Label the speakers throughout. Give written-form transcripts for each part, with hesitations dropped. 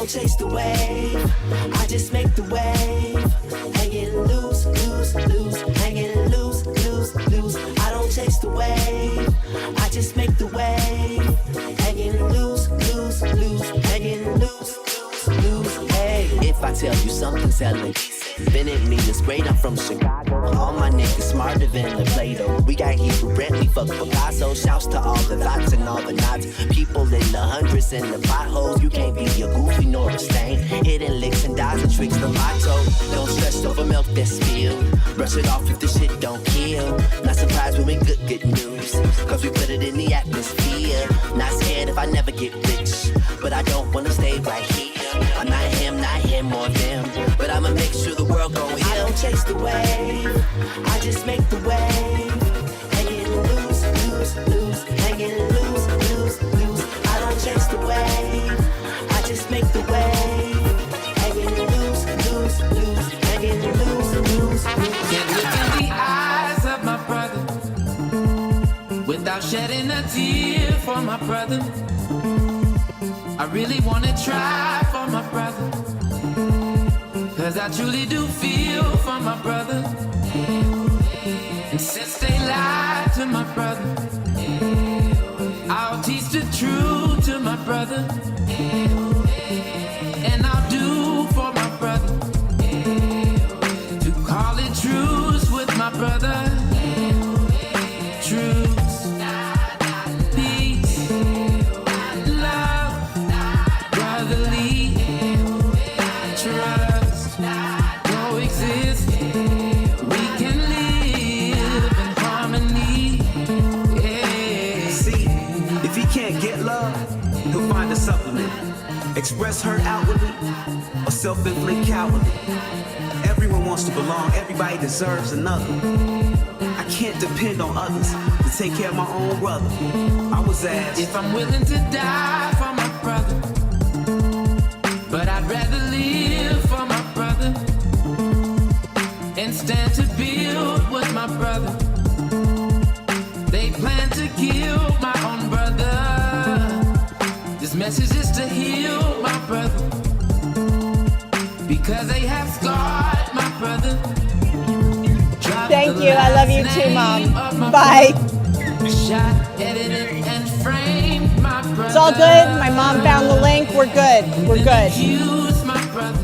Speaker 1: don't chase the wave, I just make the wave. Hanging loose, loose, loose, hanging loose, loose, loose. I don't chase the wave, I just make the wave. Hanging loose, loose, loose, hanging loose, loose, loose. Hey, if I tell you something, tell it. Bennett means great, I'm from Chicago. All my niggas smarter than the Play-Doh. We got Hebrew Brent, we fuck Picasso. Shouts to all the thoughts and all the knots. People in the hundreds and the potholes. You can't be a goofy nor a stain. Hidden licks and dies and tricks the motto. Don't stress over milk that's spilled. Brush it off if the shit don't kill. Not surprised when we good news, cause we put it in the atmosphere. Not scared if I never get rich, but I don't wanna stay right here. I'm not him or them, but I'ma make sure the world gon' hear. I don't chase the wave, I just make the wave. Hanging loose, loose, loose, hanging loose, loose, loose. I don't chase the wave, I just make the wave. Hanging loose, loose, loose, hanging loose, loose, loose.
Speaker 2: Can't look in the eyes of my brother without shedding a tear for my brother. I really wanna try for my brother, cause I truly do feel for my brother. And since they lied to my brother, I'll teach the truth to my brother. And I'll do for my brother, to call it truce with my brother. Truce, peace, love, brotherly trust, coexist. We can live in harmony. Yeah.
Speaker 3: See, if he can't get love, he'll find a supplement. Express hurt outwardly or self-inflict cowardly. Everyone wants to belong, everybody deserves another. I can't depend on others to take care of my own brother. I was asked
Speaker 2: if I'm willing to die for my brother, but I'd rather live for my brother and stand to build with my brother. They plan to kill my own brother. This message is to heal my brother, because they have scarred my brother.
Speaker 4: Thank you. I love you too, Mom. Bye.
Speaker 2: Shot, edited, and framed my brother.
Speaker 4: It's all good. My mom found the link. We're good. We're good.
Speaker 2: Accuse my brother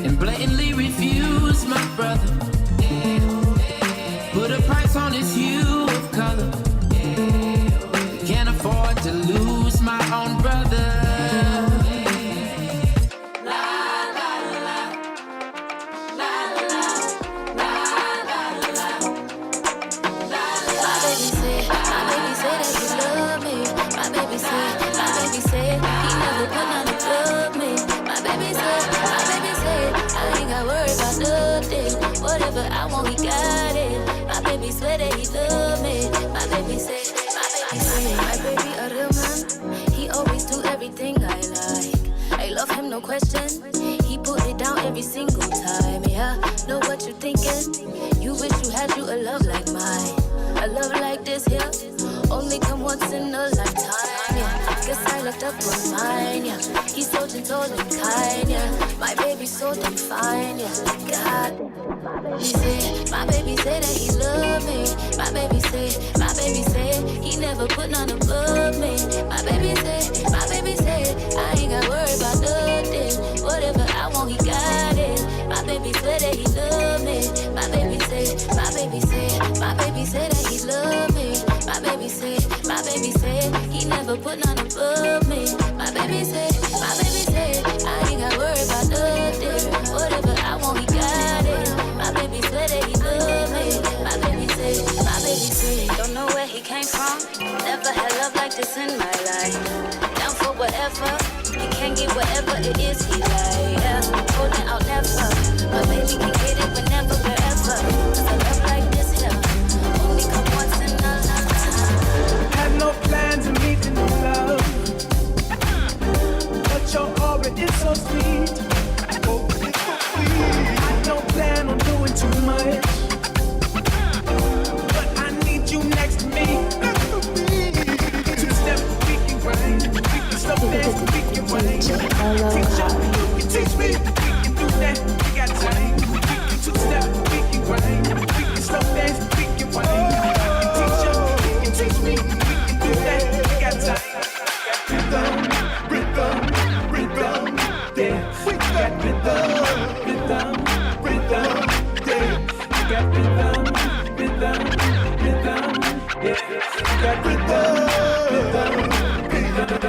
Speaker 2: and blatantly refuse my brother. Put a price on his hue of color. Can't afford to lose my own brother.
Speaker 5: Whatever I want, he got it. My baby swear that he love me. My baby say, my baby a real man. He always do everything I like. I love him, no question. He put it down every single time. Yeah, know what you thinking? You wish you had you a love like mine. A love like this here only come once in a lifetime. Yeah, guess I looked up on mine. Yeah, he's so gentle and kind. Yeah, my baby so damn fine. Yeah, God. My baby say that he love me. My baby say he never put none above me. My baby say I ain't got worry about nothing. Whatever I want, he got it. My baby swear that he love me. My baby say that he love me. My baby say he never put none above me. My baby say I ain't got worry about nothing. Whatever I want, he got it. My baby swear that he love me. My baby say, don't know where he came from. Never had love like this in my life. Down for whatever, he can't get whatever it is he like. Yeah, holding out never. My baby can get it whenever, wherever. Cause a love like this here only come once in a lifetime.
Speaker 6: Had no plans of meeting new love, but your aura is so sweet. Oh, it's so sweet. I don't plan on doing too much, but I need you next to me. Two-step, we can grind, we can slow dance, we can
Speaker 4: DJ Aloha.
Speaker 6: You teach me, we can do that, we got time. We can two-step, we can grind. We can slow dance, we can wine. We can teach me, we can do that, we got time. Rhythm, rhythm, yeah. We got rhythm, rhythm, rhythm, yeah. We got rhythm, rhythm, rhythm, yeah. We got rhythm, rhythm, rhythm,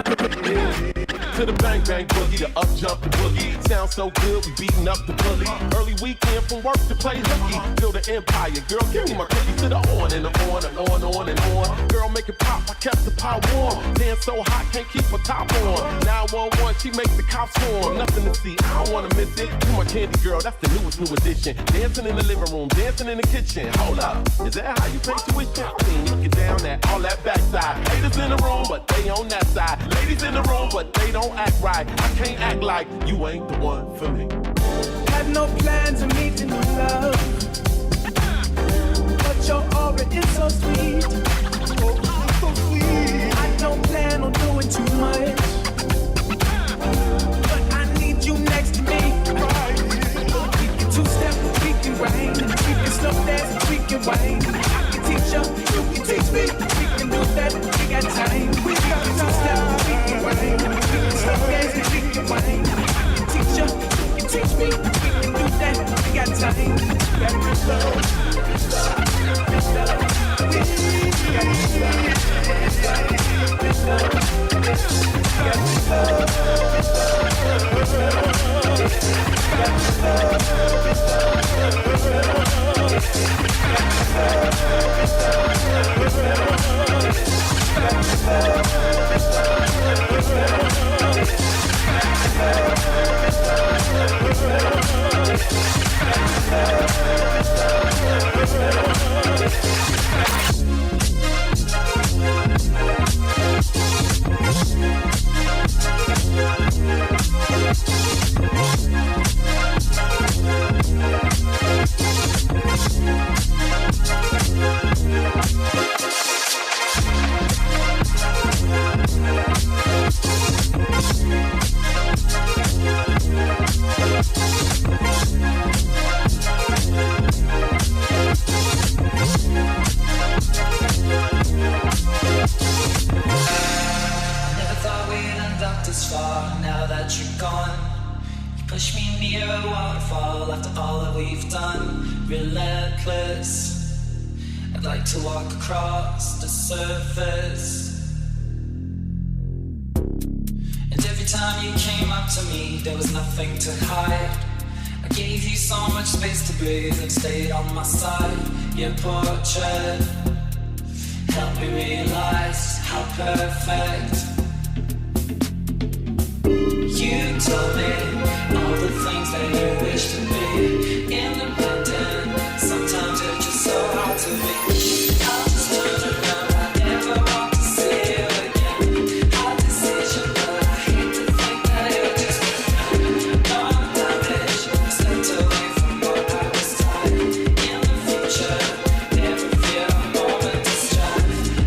Speaker 6: yeah.
Speaker 7: To the bang bang boogie, the up jump the boogie. Sounds so good, we beating up the bully. Early weekend from work to play hooky. Build an empire, girl, give me my cookie to the on and the on and on and on. Girl, make it pop, I kept the pot warm. Dance so hot, can't keep her top on. 911, she makes the cops swarm. Nothing to see, I don't wanna miss it. You my candy girl, that's the newest new addition. Dancing in the living room, dancing in the kitchen. Hold up, is that how you pay tuition? I mean, looking down at all that backside. Haters in the room, but they on that side. Ladies in the room, but they don't act right. I can't act like you ain't the one for me.
Speaker 6: Had no plans of meeting your love, but your aura is so sweet. Oh, so sweet. I don't plan on doing too much, but I need you next to me. Right. We can two-step, we can grind. We can slow dance, we can wine. I can teach you, you can teach me. We can do that, we got time. We got two-step, we can grind. We can slow dance, we can wine. I can teach you, you can teach me. We can do that, we got time. We got rhythm,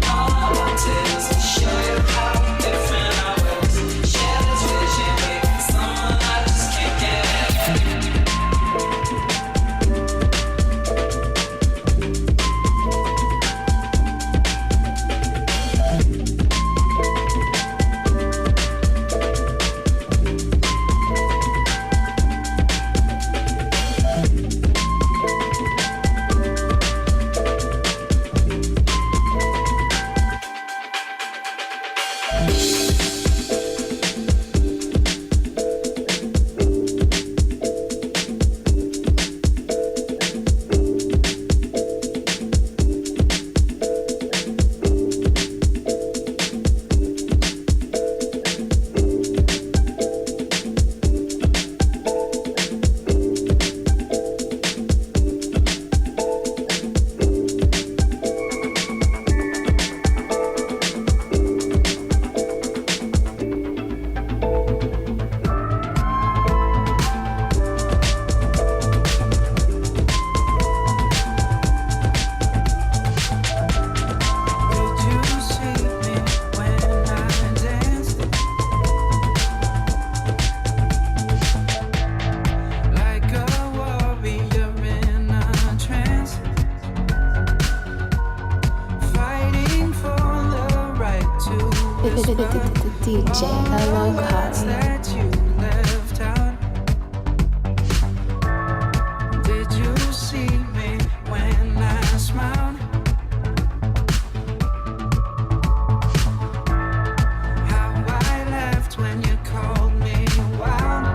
Speaker 8: All I want is to show you how DJ Elo Cosmo.
Speaker 6: That you left out. Did you see me when I smiled? How I laughed when you called me wild.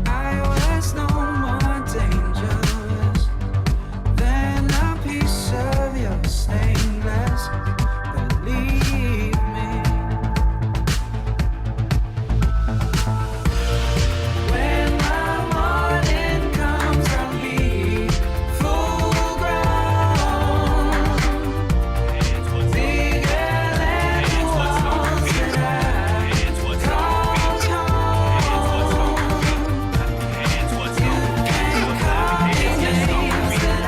Speaker 6: I was no more dangerous than a piece of your stained glass. Believe me. When my morning comes, I'll be full grown, bigger than the walls that I called home. You can call me names that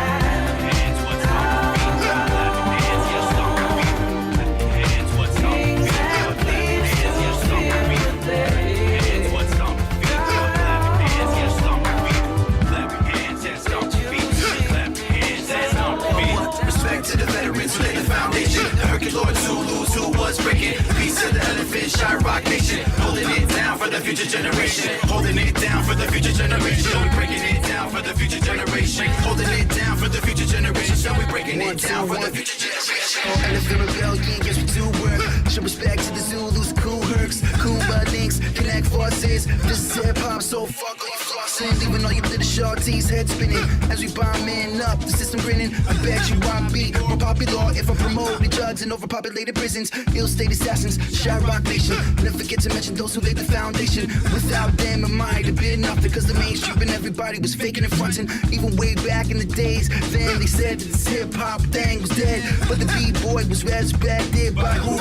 Speaker 9: Respect to the veterans who laid the foundation. The Herculoid Zulus who was breaking. Peace to the elephant, Shy Rock Nation. Holding it down for the future generation. Holding it down for the future generation. We breaking it down for the future generation. Holding it down for the future generation. So we breaking it down for the future generation.
Speaker 10: Elephant rebellion, yes we do work. Show respect to the Zulus, cool hercs, cool links, connect forces. This is hip hop, so fuck all you flossing. Leaving all you little shorties head spinning as we bomb men up, the system grinning. I bet you won't be more popular if I promote the drugs in overpopulated prisons. Ill-state assassins, Shy Rock Nation. Never forget to mention those who laid the foundation. Without them, it might have been nothing. Cause the mainstream and everybody was faking and fronting. Even way back in the days, then they said that this hip-hop thing was dead. But the B-boy was resurrected by who?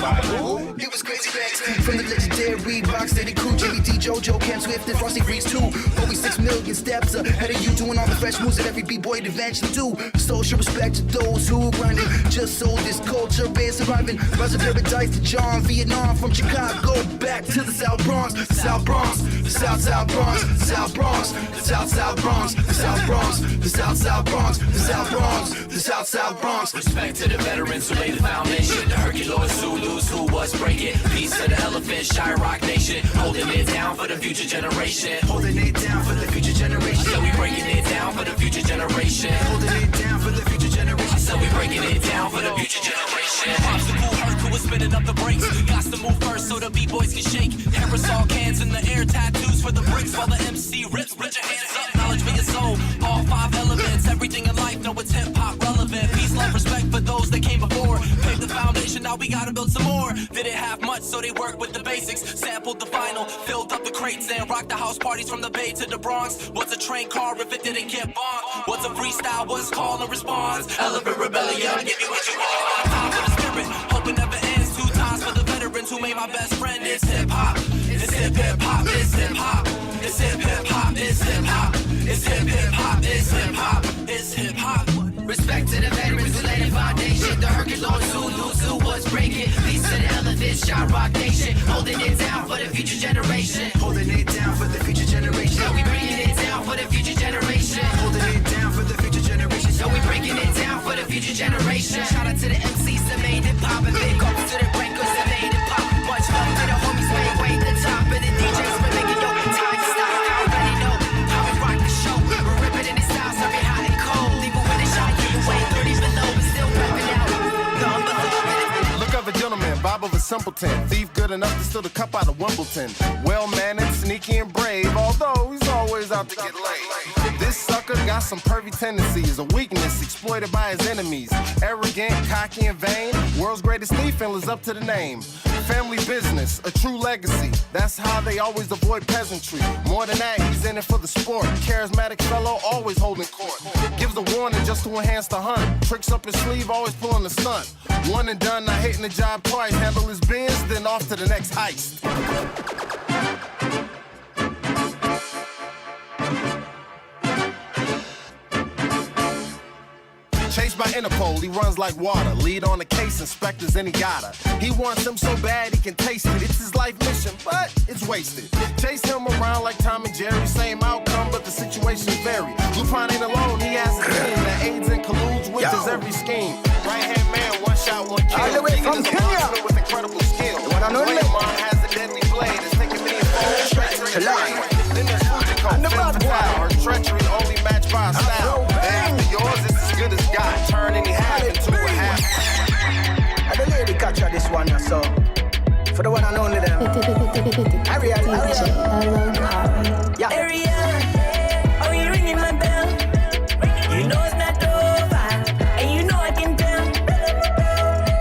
Speaker 10: It was Crazy Legs. From the legendary Rocksteady crew, JBD, JoJo, Cam Swift, and Frosty Freeze too. Always 6 million steps ahead of you, doing all the fresh moves that every B-boy'd eventually do. Social respect to those who grinding, just so this culture is surviving. Rise of paradise to John, Vietnam, from Chicago back to the South Bronx, the South Bronx, the South Bronx, the South Bronx, the South Bronx, the South Bronx, the South Bronx, the South Bronx, the South Bronx.
Speaker 9: Respect to the veterans who laid the foundation. The Herculoid Zulus who was breaking. Peace to the elephant, Shy Rock Nation. Holding it down for the future generation.
Speaker 10: Holding it down for the future generation.
Speaker 9: So we breaking it down for the future generation.
Speaker 10: Holding it down for the future generation.
Speaker 9: So we breaking it down for the future generation.
Speaker 11: Obstacle hurt who was spinning up the brakes. Got to move first so the B-boys can shake. Aerosol cans in the air, tattoos for the bricks while the MC rips. Put your hands up, knowledge for your soul. All 5 elements, everything in life, know it's hip-hop relevant. Peace, love, respect for those that came before. Paved the foundation, now we gotta build some more. Didn't have much, so they worked with the basics. Sampled the vinyl, filled up the crates, and rocked the house parties from the Bay to the Bronx. What's a train car if it didn't get bombed? What's a freestyle? What's call and response? Elephant rebellion, give you what you want. Time for the spirit, hope it never ends. 2 times for the veterans who made my best friend. It's hip hop, it's hip hop, it's hip hop, it's hip hop, it's hip hop, it's hip hop, it's hip hop, it's hip hop.
Speaker 9: Respect to the veterans who laid the foundation. The Herculoid Zulus who was breaking. Peace to the elephant, Shy Rock Nation. Holding it down for the future generation.
Speaker 10: Holding it down for the future generation.
Speaker 9: So we bringing it down for the future generation.
Speaker 10: Holding it down for the future generation.
Speaker 9: So we breaking it down for the future generation. Shout out to the MCs that made it pop, and big ups to the breakers that made it pop. Much love to the homies way the top, and the DJs for making your time to stop. I already know how we rock the show. We're ripping in the style, serving hot and cold. Even when they shot you away 30 below, we still repping out.
Speaker 7: Look of a gentleman, Bob of a simpleton. Thief good enough to steal the cup out of Wimbledon. Well-mannered, sneaky and brave, although he's always out to get laid. This sucker got some pervy tendencies, a weakness exploited by his enemies. Arrogant, cocky, and vain. World's greatest thief and lives up to the name. Family business, a true legacy. That's how they always avoid peasantry. More than that, he's in it for the sport. Charismatic fellow, always holding court. Gives a warning just to enhance the hunt. Tricks up his sleeve, always pulling the stunt. One and done, not hitting the job twice. Handle his biz, then off to the next heist. Chased by by Interpol, he runs like water. Lead on the case, inspectors, and he got her. He wants him so bad he can taste it. It's his life mission, but it's wasted. Chase him around like Tom and Jerry, same outcome, but the situations vary. Lupin ain't alone, he has a team that aids and colludes with his every scheme. Right-hand man, one shot, one kill.
Speaker 10: All the way from Kenya.
Speaker 7: With incredible skill.
Speaker 10: The one and only.
Speaker 7: Raymond has a deadly blade. It's taking me a phone straight to the line. Then there's Fujiko,
Speaker 10: And the bad boy.
Speaker 7: her treachery only matched by a style. And after yours, it's as good as God. Turn any half into a half.
Speaker 10: And the lady catch her this one, so. For the one and only them. Ariel. Yeah.
Speaker 1: Ariel, are you ringing my bell? You know it's not over, and you know I can tell.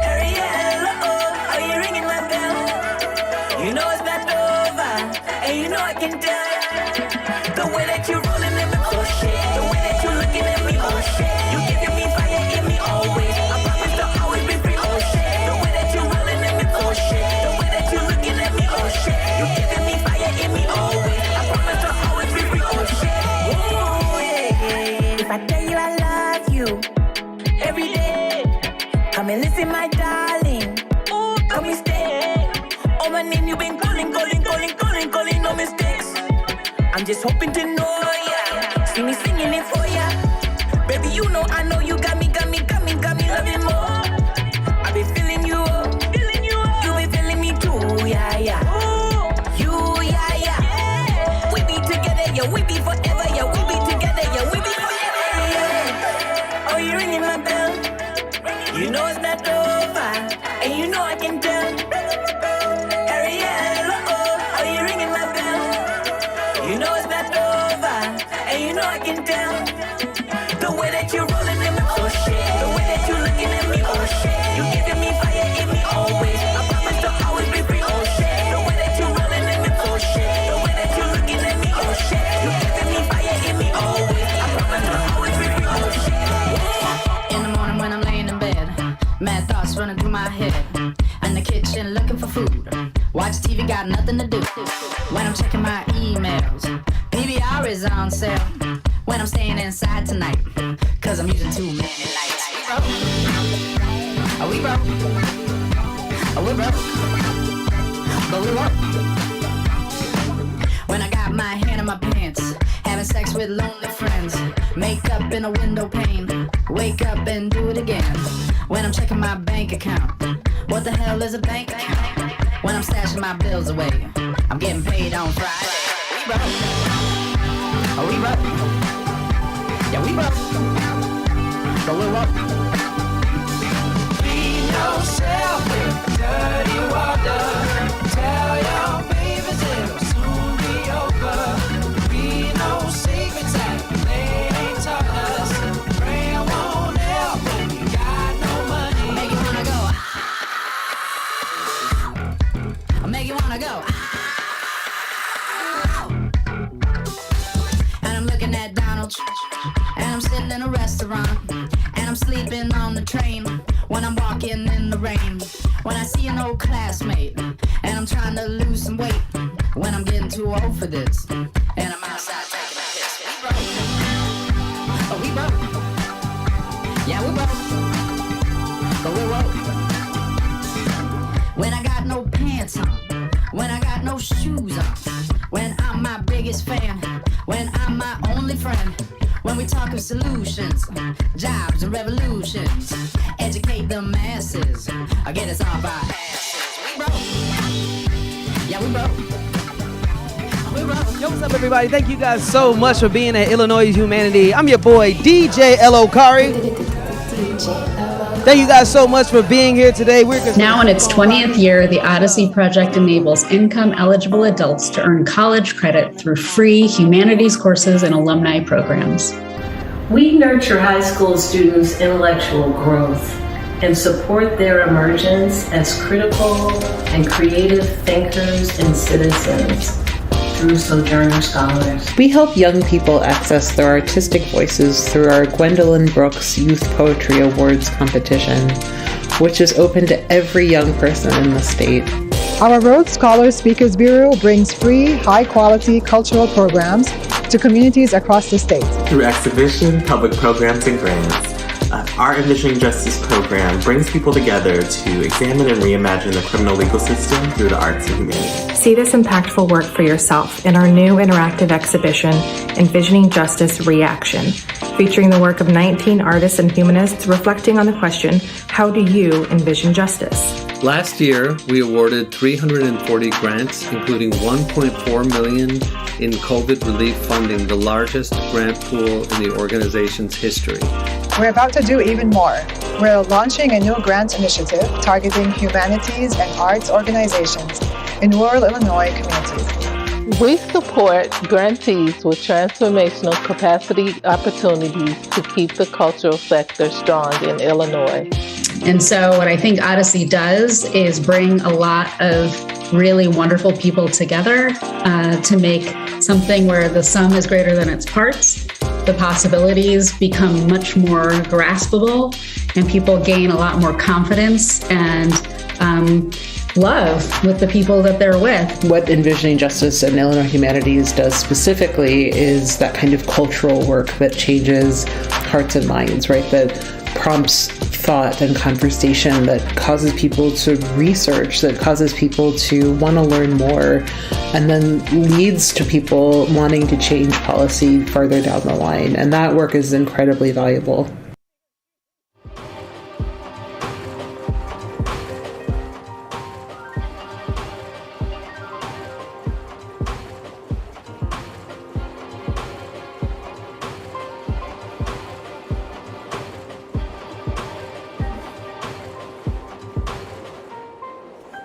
Speaker 1: Ariel, are you ringing my bell? You know it's not over, and you know I can tell. The way that you're rolling in me, oh shit. The way that you're looking at me, oh shit. You giving me fire in me always. I promise to always be free, oh shit. The way that you're rolling in me, oh shit. The way that you're looking at me, oh shit. You giving me fire in me always. I promise to always be free, oh shit. Ooh, yeah. If I tell you I love you every day, come and listen, my darling. Ooh, come and stay. Oh, my name you've been calling, no mistakes. I'm just hoping to know ya. See me singing it for ya. Baby, you know I know you got me loving more. I be feeling you, you be feeling me too, yeah. You, yeah. We be together, yeah, we be forever, yeah, we be together, yeah, we be forever, yeah. Oh, you ringing my bell? You know it's not over, and you know I can tell. Ariel, oh, you ringing my bell? You know it's not over, and you know I can tell. The way that you're rolling in me, oh shit. The way that you're looking at me, oh shit. You giving me fire in me always. I promise to always be free, oh shit. The way that you're rolling in me, oh shit. The way that you're looking at me, oh shit. You giving me fire in me always. I promise to always be free, oh shit.
Speaker 8: In the morning when I'm laying in bed, mad thoughts running through my head. In the kitchen looking for food. Watch TV, got nothing to do. When I'm checking my emails, PBR is on sale. When I'm staying inside tonight, cause I'm using too many lights. We broke. We broke. But we broke. When I got my hand in my pants, having sex with lonely friends, makeup in a window pane, wake up and do it again. When I'm checking my bank account, what the hell is a bank account? When I'm stashing my bills away, I'm getting paid on Friday. We broke. We broke. Yeah, we broke. But we broke.
Speaker 2: Clean yourself with dirty water. Tell your babies it'll soon be over. We no secrets that they ain't taught us. Prayer won't help when you got no money.
Speaker 8: Make you wanna go. Make you wanna go. And I'm looking at Donald Trump. And I'm sitting in a restaurant, and I'm sleeping on the train. When I'm walking in the rain, when I see an old classmate, and I'm trying to lose some weight. When I'm getting too old for this, and I'm outside taking a piss. We broke. Oh, we broke. Yeah, we broke. But we broke. When I got no pants on, when I got no shoes on, when I'm my biggest fan, when I'm my only friend. When we talk of solutions, jobs and revolutions, educate the masses, or get us off our asses. We broke. Yeah, we broke. We broke.
Speaker 12: Yo, what's up, everybody? Thank you guys so much for being at Illinois Humanity. I'm your boy, DJ L.O. Kari. Thank you guys so much for being here today.
Speaker 13: Now in its 20th year, the Odyssey Project enables income-eligible adults to earn college credit through free humanities courses and alumni programs.
Speaker 14: We nurture high school students' intellectual growth and support their emergence as critical and creative thinkers and citizens through Sojourner Scholars.
Speaker 15: We help young people access their artistic voices through our Gwendolyn Brooks Youth Poetry Awards competition, which is open to every young person in the state.
Speaker 16: Our Rhodes Scholars Speakers Bureau brings free, high-quality cultural programs to communities across the state.
Speaker 17: Through exhibition, public programs, and grants,
Speaker 15: Our Envisioning Justice program brings people together to examine and reimagine the criminal legal system through the arts and humanities.
Speaker 17: See this impactful work for yourself in our new interactive exhibition, Envisioning Justice Reaction, featuring the work of 19 artists and humanists reflecting on the question, how do you envision justice?
Speaker 18: Last year, we awarded 340 grants, including $1.4 million in COVID relief funding, the largest grant pool in the organization's history.
Speaker 16: We're about to do even more. We're launching a new grant initiative targeting humanities and arts organizations in rural Illinois communities.
Speaker 19: We support grantees with transformational capacity opportunities to keep the cultural sector strong in Illinois.
Speaker 13: And so what I think Odyssey does is bring a lot of really wonderful people together to make something where the sum is greater than its parts. The possibilities become much more graspable, and people gain a lot more confidence and love with the people that they're with.
Speaker 15: What Envisioning Justice and Illinois Humanities does specifically is that kind of cultural work that changes hearts and minds, right? That prompts thought and conversation, that causes people to research, that causes people to want to learn more, and then leads to people wanting to change policy farther down the line. And that work is incredibly valuable.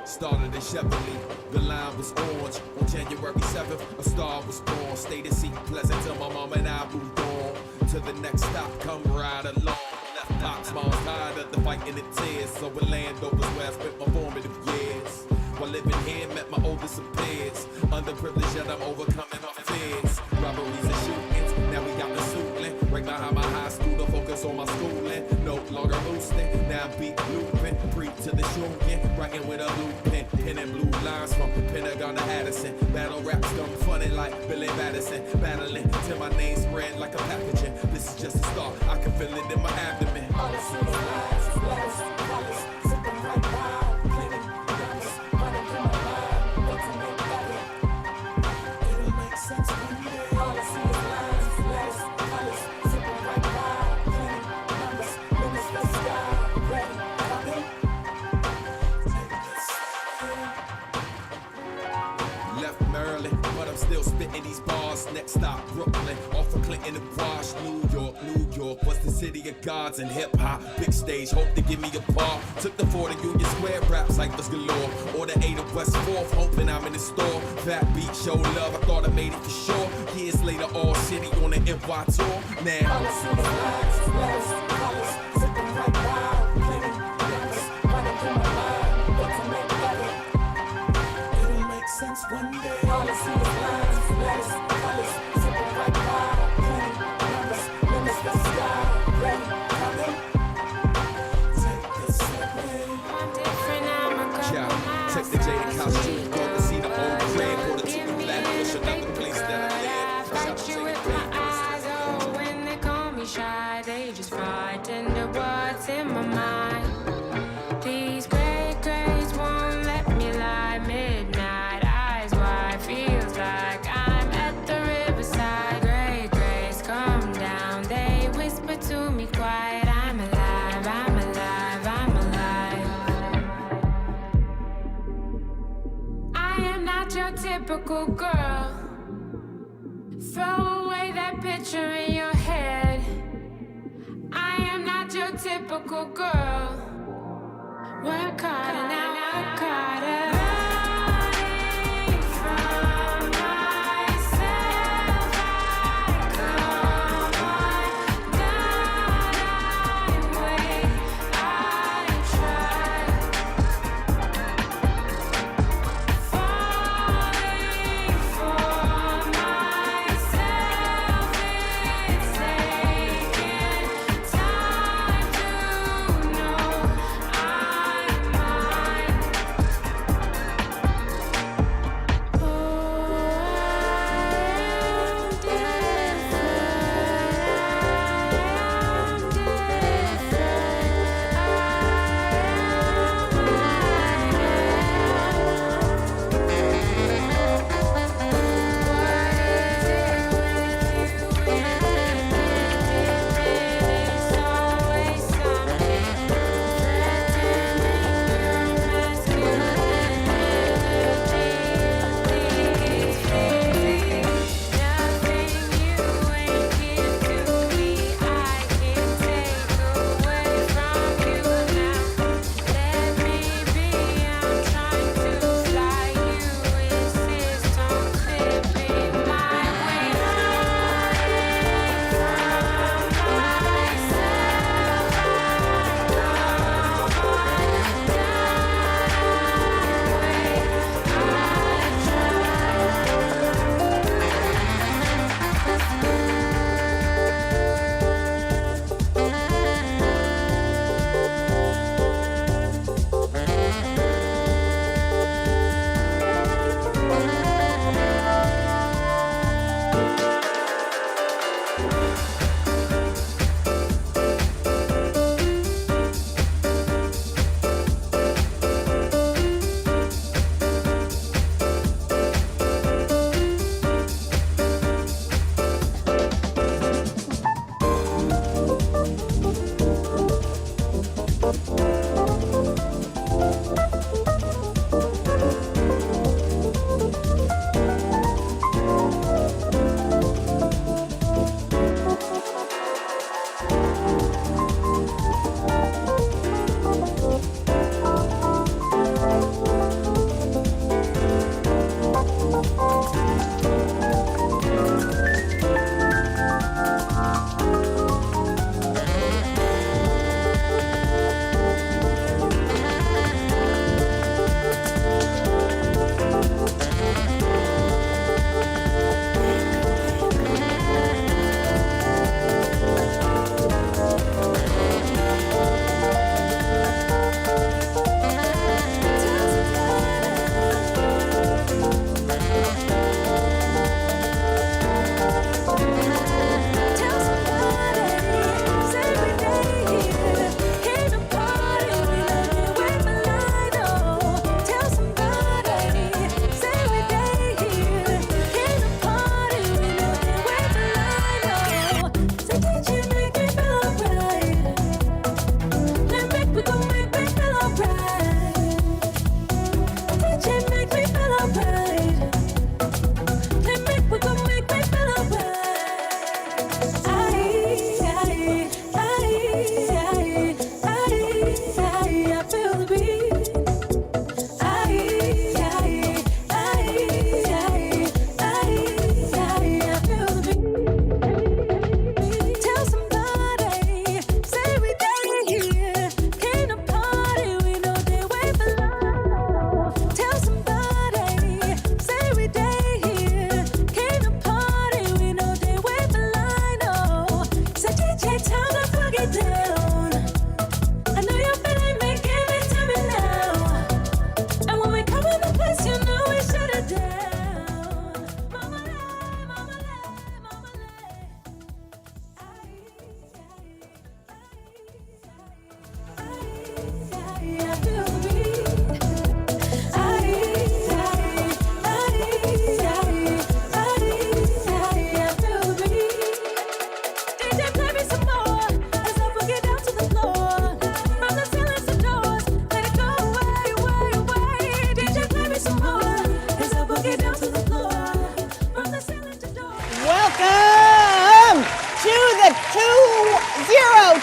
Speaker 20: Started in Chevrolet, the line was orange. On January 7th, a star was born. Stayed in seat pleasant till my mom and I moved on. To the next stop, come right along. Left Pops, mom's tired of the fight and the tears. So Orlando was where I spent my formative years. While living here, met my oldest of peers. Underprivileged yet I'm overcoming my fears. Robberies and shootings, now we got the suitling. Right behind my high school to focus on my schooling. No longer boosting, now I beat looping. Preach to the shooting, writing with a blue pen. Penning blue lines from Pentagon to Addison. Battle raps done funny like Billy Madison. Battling till my name spread like a pathogen. This is just a start, I can feel it in my abdomen. All I see is lies, letters, colors, sipping right by, plenty, numbers, running through my mind, what to make better. It'll make sense one day. All I see is lies, letters, colors, sipping right by, plenty, numbers, limits the sky, ready, coming. Left Maryland, but I'm still spitting these bars. Next stop, Brooklyn, off of Clinton and Wash, New York. New York was the city of gods and hip hop. Big stage, hope to give me a bar. Took the 4 to Union Square, rap cycles galore. Or the 8 of West 4th, hoping I'm in the store. That beat, show love, I thought I made it for sure. Years later, all city on the NY tour. Now, all I see is lights, letters, colors, sipping right by, plenty, numbers, running through my mind, what to make better. It'll make sense one day. All I see is lights, letters, colors, sipping right by, plenty, numbers, limits the sky, ready, coming. Take this away. Yeah, take the jaded costume, go to see the old crib, go to Two Flat Bush, another place that I live.
Speaker 2: Fight you with my eyes, oh, when they call me shy, they just frighten the what's in my mind. These gray grays won't let me lie. Midnight eyes wide, feels like I'm at the riverside. Gray grays come down, they whisper to me quiet. I'm alive, I'm alive, I'm alive. I am not your typical girl. Throw away that picture in your head. I am not your typical girl. Work harder now, work harder. Running from myself, I come undone. I wait, I try. Falling for myself, it's taking time to know I'm mine.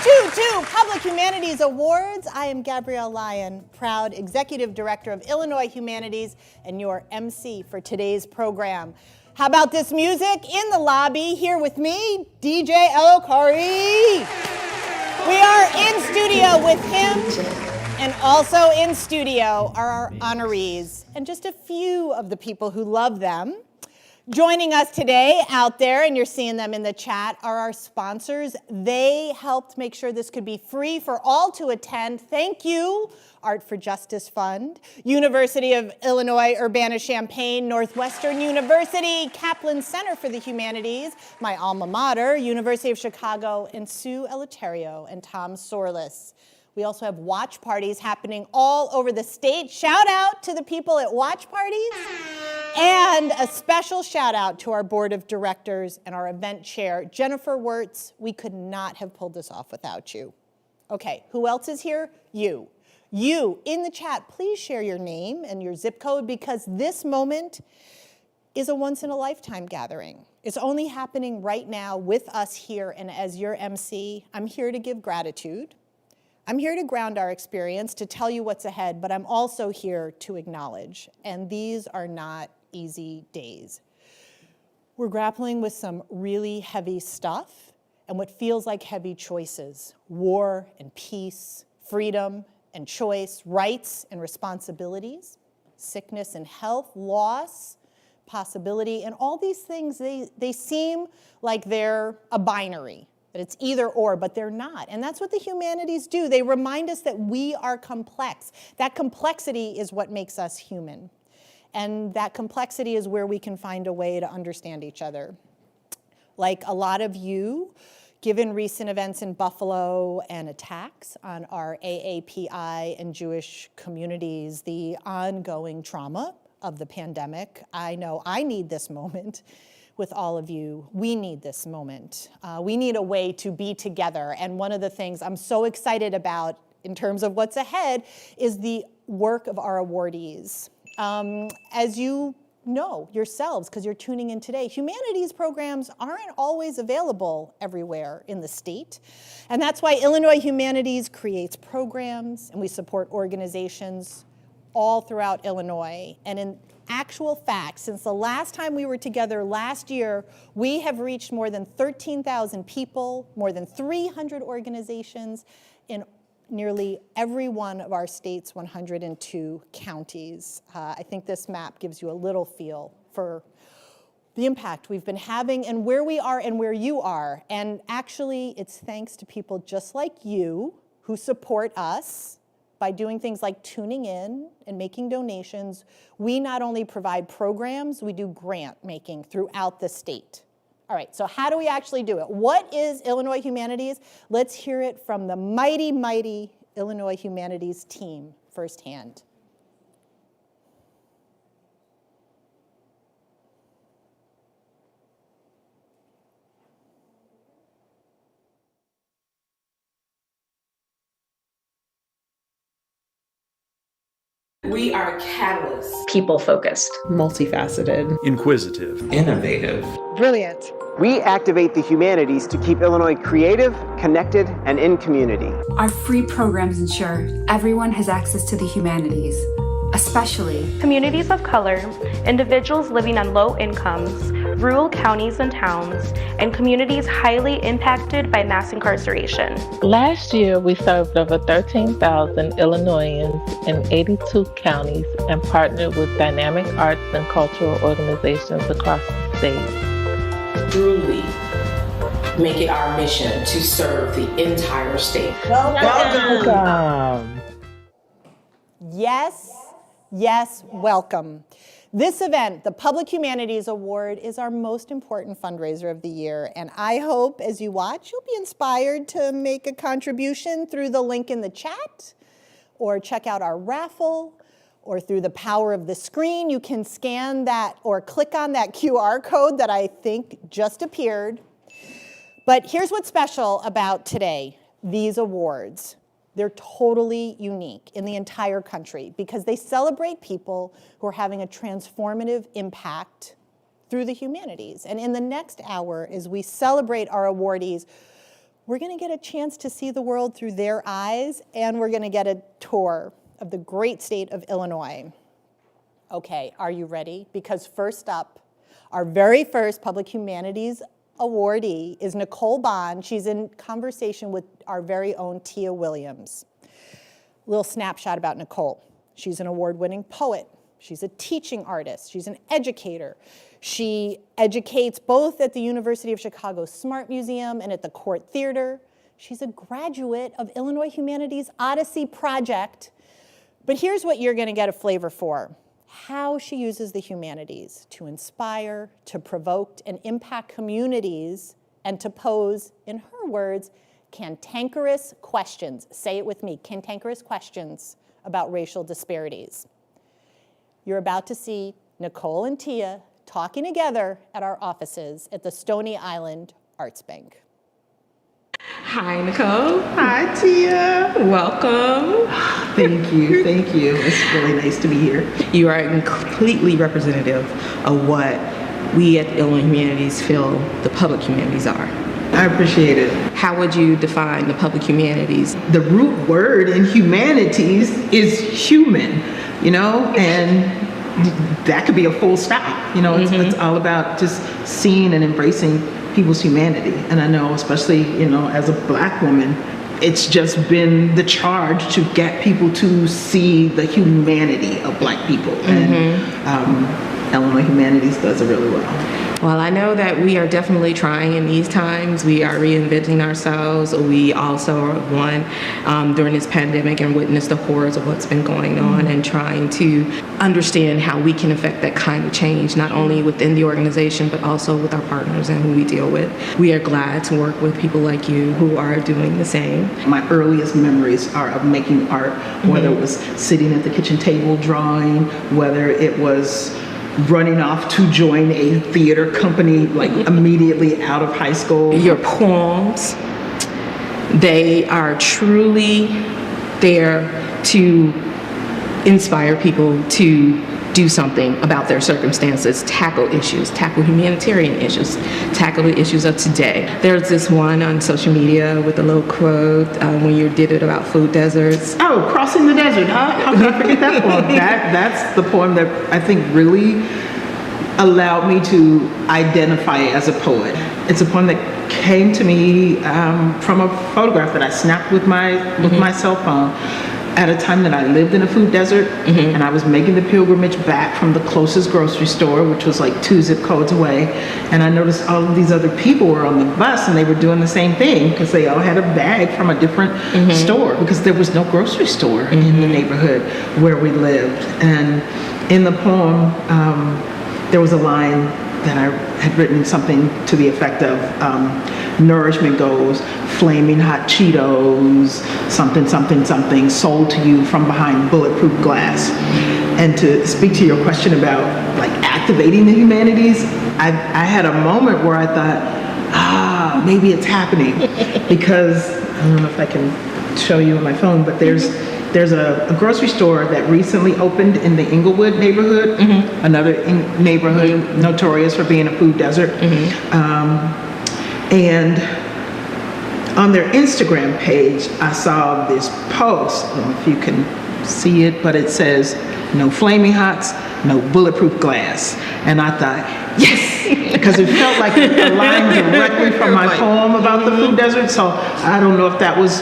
Speaker 4: 222 Public Humanities Awards. I am Gabrielle Lyon, proud Executive Director of Illinois Humanities and your MC for today's program. How about this music? In the lobby, here with me, DJ Elokari. We are in studio with him, and also in studio are our honorees, and just a few of the people who love them. Joining us today out there, and you're seeing them in the chat, are our sponsors. They helped make sure this could be free for all to attend. Thank you, Art for Justice Fund, University of Illinois Urbana-Champaign, Northwestern University, Kaplan Center for the Humanities, my alma mater, University of Chicago, and Sue Eleuterio and Tom Sorlis. We also have watch parties happening all over the state. Shout out to the people at watch parties. And a special shout out to our board of directors and our event chair, Jennifer Wirtz. We could not have pulled this off without you. Okay, who else is here? You. You, in the chat, please share your name and your zip code, because this moment is a once-in-a-lifetime gathering. It's only happening right now with us here, and as your MC, I'm here to give gratitude. I'm here to ground our experience, to tell you what's ahead, but I'm also here to acknowledge, and these are not easy days. We're grappling with some really heavy stuff and what feels like heavy choices: war and peace, freedom and choice, rights and responsibilities, sickness and health, loss, possibility, and all these things, they seem like they're a binary, that it's either or, but they're not. And that's what the humanities do. They remind us that we are complex. That complexity is what makes us human. And that complexity is where we can find a way to understand each other. Like a lot of you, given recent events in Buffalo and attacks on our AAPI and Jewish communities, the ongoing trauma of the pandemic, I know I need this moment with all of you. We need this moment. We need a way to be together. And one of the things I'm so excited about in terms of what's ahead is the work of our awardees. As you know yourselves, because you're tuning in today, humanities programs aren't always available everywhere in the state. And that's why Illinois Humanities creates programs, and we support organizations all throughout Illinois. And in actual fact, since the last time we were together last year, we have reached more than 13,000 people, more than 300 organizations in nearly every one of our state's 102 counties. I think this map gives you a little feel for the impact we've been having and where we are and where you are. And actually, it's thanks to people just like you who support us by doing things like tuning in and making donations. We not only provide programs, we do grant making throughout the state. All right, so how do we actually do it? What is Illinois Humanities? Let's hear it from the mighty, mighty Illinois Humanities team firsthand.
Speaker 21: We are catalysts.
Speaker 15: People-focused. Multifaceted.
Speaker 22: Inquisitive.
Speaker 23: Innovative.
Speaker 16: Brilliant.
Speaker 24: We activate the humanities to keep Illinois creative, connected, and in community.
Speaker 25: Our free programs ensure everyone has access to the humanities, especially
Speaker 26: communities of color, individuals living on low incomes, rural counties and towns, and communities highly impacted by mass incarceration.
Speaker 19: Last year, we served over 13,000 Illinoisans in 82 counties and partnered with dynamic arts and cultural organizations across the state.
Speaker 21: Truly make it our mission to serve the entire state.
Speaker 19: Welcome.
Speaker 4: Yes, yes, welcome. This event, the Public Humanities Award, is our most important fundraiser of the year, and I hope as you watch, you'll be inspired to make a contribution through the link in the chat, or check out our raffle, or through the power of the screen. You can scan that or click on that QR code that I think just appeared. But here's what's special about today, these awards. They're totally unique in the entire country because they celebrate people who are having a transformative impact through the humanities. And in the next hour, as we celebrate our awardees, We're going to get a chance to see the world through their eyes, and we're going to get a tour of the great state of Illinois. Okay, are you ready? Because first up, our very first Public Humanities awardee is Nicole Bond. She's in conversation with our very own Tia Williams. Little snapshot about Nicole. She's an award-winning poet. She's a teaching artist. She's an educator. She educates both at the University of Chicago Smart Museum and at the Court Theater. She's a graduate of Illinois Humanities Odyssey Project. But here's what you're going to get a flavor for: how she uses the humanities to inspire, to provoke, and impact communities, and to pose, in her words, cantankerous questions. Say it with me, cantankerous questions about racial disparities. You're about to see Nicole and Tia talking together at our offices at the Stony Island Arts Bank.
Speaker 3: Hi, Nicole.
Speaker 5: Hi, Tia.
Speaker 3: Welcome.
Speaker 5: Thank you. Thank you. It's really nice to be here.
Speaker 3: You are completely representative of what we at Illinois Humanities feel the public humanities are.
Speaker 5: I appreciate it.
Speaker 3: How would you define the public humanities?
Speaker 5: The root word in humanities is human, and that could be a full stop. It's all about just seeing and embracing people's humanity. And I know, especially, as a Black woman, it's just been the charge to get people to see the humanity of Black people. And Illinois Humanities does it really well.
Speaker 3: Well, I know that we are definitely trying in these times. We are reinventing ourselves. We also are one during this pandemic and witnessed the horrors of what's been going on and trying to understand how we can affect that kind of change, not only within the organization, but also with our partners and who we deal with. We are glad to work with people like you who are doing the same.
Speaker 5: My earliest memories are of making art, whether it was sitting at the kitchen table drawing, whether it was running off to join a theater company like immediately out of high school.
Speaker 3: Your poems, they are truly there to inspire people to do something about their circumstances, tackle issues, tackle humanitarian issues, tackle the issues of today. There's this one on social media with a little quote when you did it about food deserts.
Speaker 5: Oh, Crossing the Desert, huh? How can I forget that poem? That's the poem that I think really allowed me to identify as a poet. It's a poem that came to me from a photograph that I snapped with my cell phone at a time that I lived in a food desert, and I was making the pilgrimage back from the closest grocery store, which was like 2 zip codes away, and I noticed all of these other people were on the bus and they were doing the same thing because they all had a bag from a different store because there was no grocery store in the neighborhood where we lived. And in the poem, there was a line that I had written something to the effect of, nourishment goes, flaming hot Cheetos, something, something, something, sold to you from behind bulletproof glass. And to speak to your question about like activating the humanities, I had a moment where I thought, maybe it's happening. Because, I don't know if I can show you on my phone, but there's a grocery store that recently opened in the Inglewood neighborhood, another neighborhood notorious for being a food desert. And on their Instagram page, I saw this post, I don't know if you can see it, but it says, no flaming hots, no bulletproof glass. And I thought, yes, because it felt like it aligned directly from my poem about the food desert. So I don't know if that was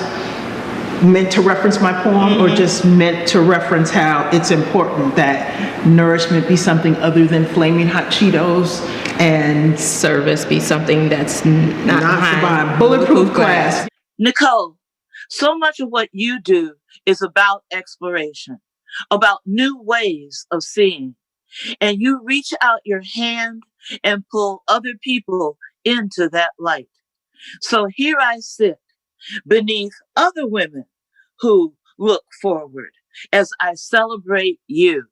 Speaker 5: meant to reference my poem or just meant to reference how it's important that nourishment be something other than flaming hot Cheetos and
Speaker 3: service be something that's not
Speaker 5: behind bulletproof glass.
Speaker 6: Nicole, so much of what you do is about exploration, about new ways of seeing, and you reach out your hand and pull other people into that light. So here I sit beneath other women who look forward as I celebrate you.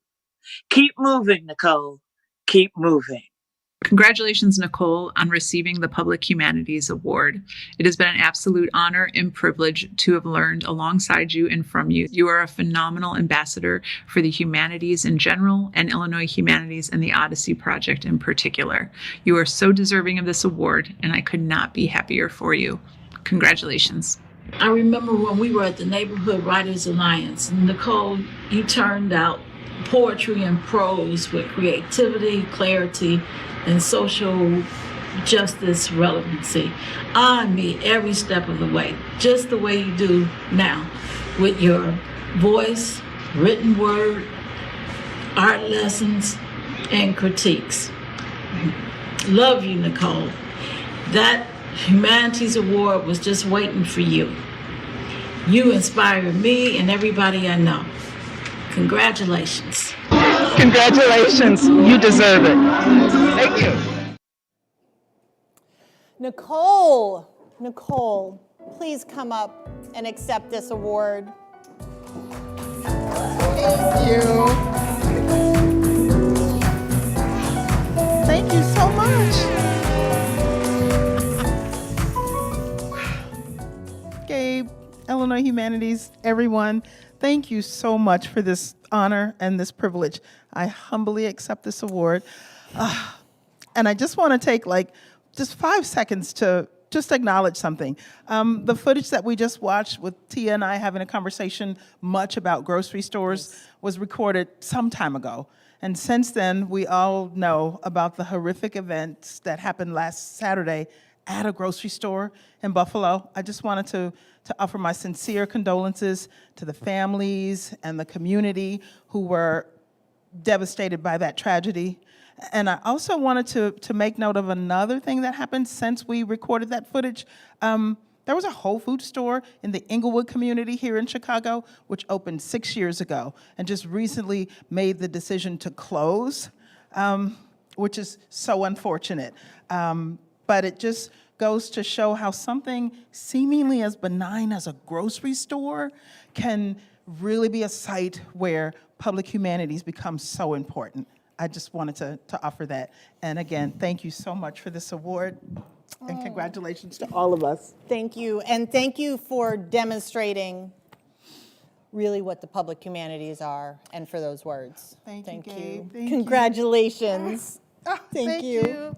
Speaker 6: Keep moving, Nicole. Keep moving.
Speaker 11: Congratulations, Nicole, on receiving the Public Humanities Award. It has been an absolute honor and privilege to have learned alongside you and from you. You are a phenomenal ambassador for the humanities in general and Illinois Humanities and the Odyssey Project in particular. You are so deserving of this award, and I could not be happier for you. Congratulations.
Speaker 1: I remember when we were at the Neighborhood Writers Alliance, and Nicole, you turned out poetry and prose with creativity, clarity, and social justice relevancy on me every step of the way, just the way you do now, with your voice, written word, art lessons, and critiques. Love you, Nicole. That Humanities Award was just waiting for you. You inspired me and everybody I know. Congratulations.
Speaker 5: Congratulations. You deserve it. Thank you.
Speaker 4: Nicole, please come up and accept this award. Thank you. Thank you so much.
Speaker 5: Gabe, Illinois Humanities, everyone, thank you so much for this honor and this privilege. I humbly accept this award. And I just want to take just 5 seconds to just acknowledge something. The footage that we just watched with Tia and I having a conversation much about grocery stores was recorded some time ago. And since then, we all know about the horrific events that happened last Saturday at a grocery store in Buffalo. I just wanted to offer my sincere condolences to the families and the community who were devastated by that tragedy. And I also wanted to make note of another thing that happened since we recorded that footage. There was a Whole Foods store in the Inglewood community here in Chicago, which opened 6 years ago and just recently made the decision to close, which is so unfortunate. But it just goes to show how something seemingly as benign as a grocery store can really be a site where public humanities becomes so important. I just wanted to offer that. And again, thank you so much for this award. And congratulations to all of us.
Speaker 4: Thank you. And thank you for demonstrating really what the public humanities are and for those words.
Speaker 5: Thank you. Thank you.
Speaker 4: Congratulations.
Speaker 5: Thank you.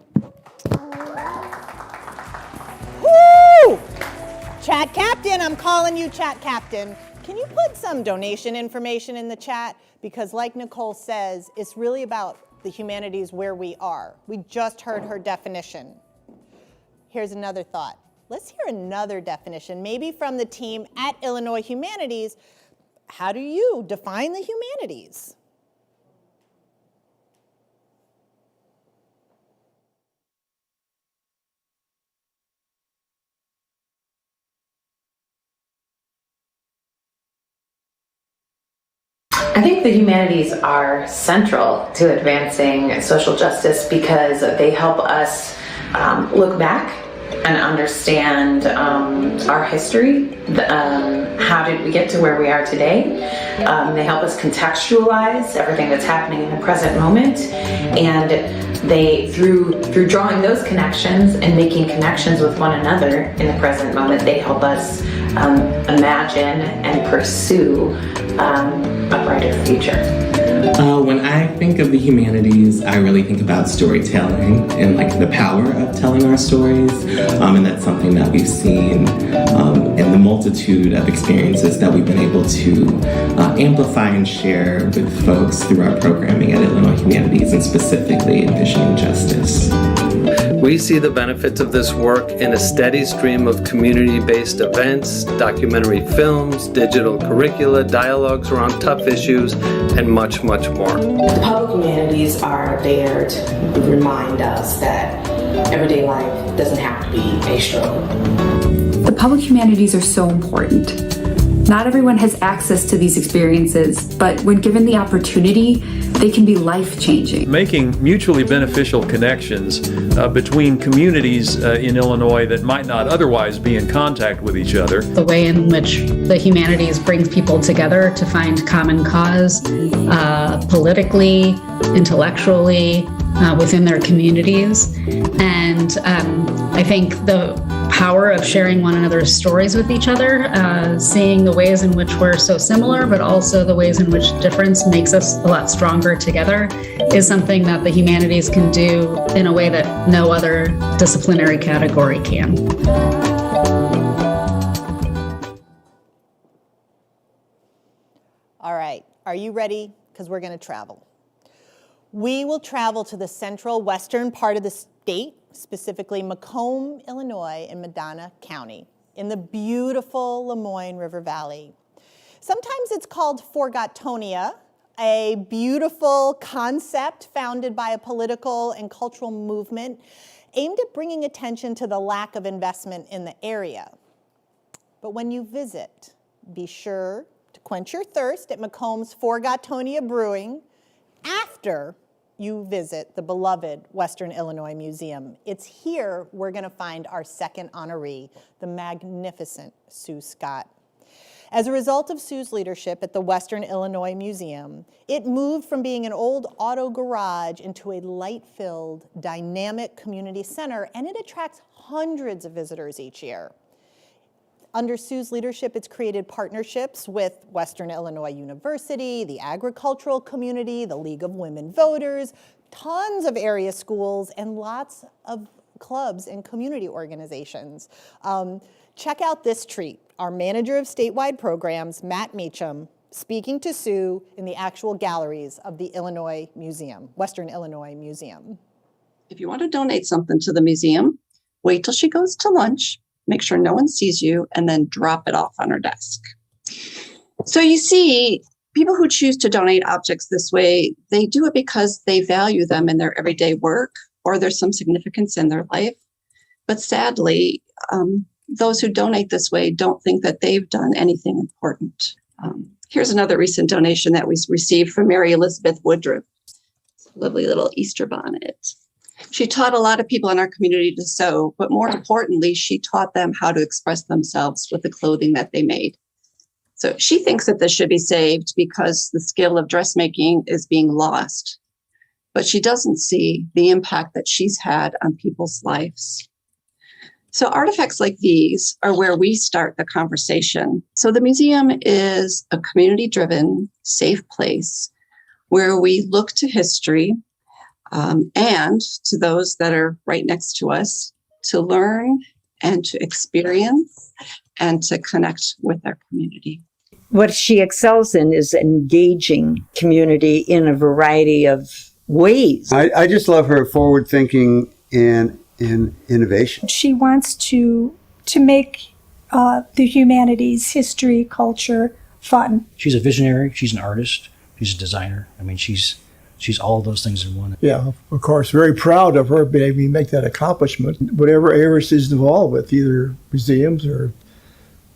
Speaker 4: Woo! Chat Captain, I'm calling you Chat Captain. Can you put some donation information in the chat? Because like Nicole says, it's really about the humanities where we are. We just heard her definition. Here's another thought. Let's hear another definition, maybe from the team at Illinois Humanities. How do you define the humanities?
Speaker 7: I think the humanities are central to advancing social justice because they help us look back and understand our history. How did we get to where we are today? They help us contextualize everything that's happening in the present moment, and they, through drawing those connections and making connections with one another in the present moment, they help us imagine and pursue a brighter future.
Speaker 9: When I think of the humanities, I really think about storytelling and the power of telling our stories, and that's something that we've seen in the multitude of experiences that we've been able to amplify and share with folks through our programming at Illinois Humanities, and specifically Envisioning Justice.
Speaker 18: We see the benefits of this work in a steady stream of community-based events, documentary films, digital curricula, dialogues around tough issues, and much, much more.
Speaker 21: The public humanities are there to remind us that everyday life doesn't have to be a struggle.
Speaker 25: The public humanities are so important. Not everyone has access to these experiences, but when given the opportunity, they can be life-changing.
Speaker 10: Making mutually beneficial connections between communities in Illinois that might not otherwise be in contact with each other.
Speaker 13: The way in which the humanities brings people together to find common cause, politically, intellectually, within their communities. And I think the power of sharing one another's stories with each other, seeing the ways in which we're so similar, but also the ways in which difference makes us a lot stronger together, is something that the humanities can do in a way that no other disciplinary category can.
Speaker 4: Are you ready? Because we're going to travel. We will travel to the central western part of the state, specifically Macomb, Illinois, in Medina County, in the beautiful Lemoyne River Valley. Sometimes it's called Forgotonia, a beautiful concept founded by a political and cultural movement aimed at bringing attention to the lack of investment in the area. But when you visit, be sure to quench your thirst at Macomb's Forgotonia Brewing after you visit the beloved Western Illinois Museum. It's here we're going to find our second honoree, the magnificent Sue Scott. As a result of Sue's leadership at the Western Illinois Museum, it moved from being an old auto garage into a light-filled, dynamic community center, and it attracts hundreds of visitors each year. Under Sue's leadership, it's created partnerships with Western Illinois University, the agricultural community, the League of Women Voters, tons of area schools, and lots of clubs and community organizations. Check out this treat. Our manager of statewide programs, Matt Meacham, speaking to Sue in the actual galleries of the Illinois Museum, Western Illinois Museum.
Speaker 8: If you want to donate something to the museum, wait till she goes to lunch, make sure no one sees you, and then drop it off on her desk. So you see, people who choose to donate objects this way, they do it because they value them in their everyday work or there's some significance in their life. But sadly, those who donate this way don't think that they've done anything important. Here's another recent donation that we received from Mary Elizabeth Woodruff. It's a lovely little Easter bonnet. She taught a lot of people in our community to sew, but more importantly, she taught them how to express themselves with the clothing that they made. So she thinks that this should be saved because the skill of dressmaking is being lost, but she doesn't see the impact that she's had on people's lives. So artifacts like these are where we start the conversation. So the museum is a community-driven, safe place where we look to history and to those that are right next to us to learn and to experience and to connect with our community.
Speaker 12: What she excels in is engaging community in a variety of ways.
Speaker 14: I just love her forward thinking and in innovation.
Speaker 17: She wants to make the humanities, history, culture fun.
Speaker 22: She's a visionary. She's an artist. She's a designer. I mean, she's all of those things in one.
Speaker 23: Yeah, of course, very proud of her being able to make that accomplishment. Whatever area she's involved with, either museums or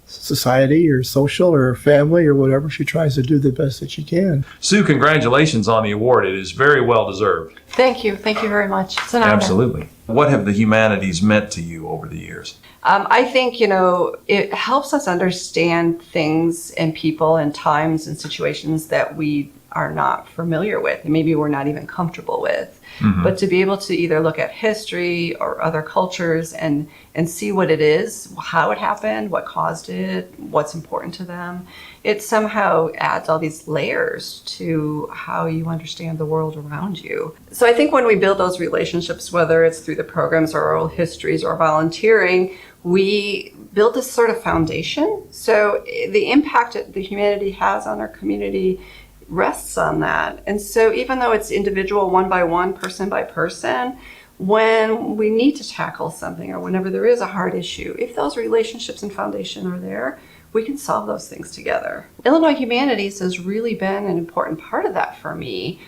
Speaker 23: society or social or family or whatever, she tries to do the best that she can.
Speaker 10: Sue, congratulations on the award. It is very well deserved.
Speaker 27: Thank you. Thank you very much. It's an honor.
Speaker 10: Absolutely. What have the humanities meant to you over the years?
Speaker 27: I think, it helps us understand things and people and times and situations that we are not familiar with, and maybe we're not even comfortable with. Mm-hmm. But to be able to either look at history or other cultures and see what it is, how it happened, what caused it, what's important to them, it somehow adds all these layers to how you understand the world around you. So I think when we build those relationships, whether it's through the programs or oral histories or volunteering, we build this sort of foundation. So the impact that the humanity has on our community rests on that. And so even though it's individual, one by one, person by person, when we need to tackle something or whenever there is a hard issue, if those relationships and foundation are there, we can solve those things together. Illinois Humanities has really been an important part of that for me.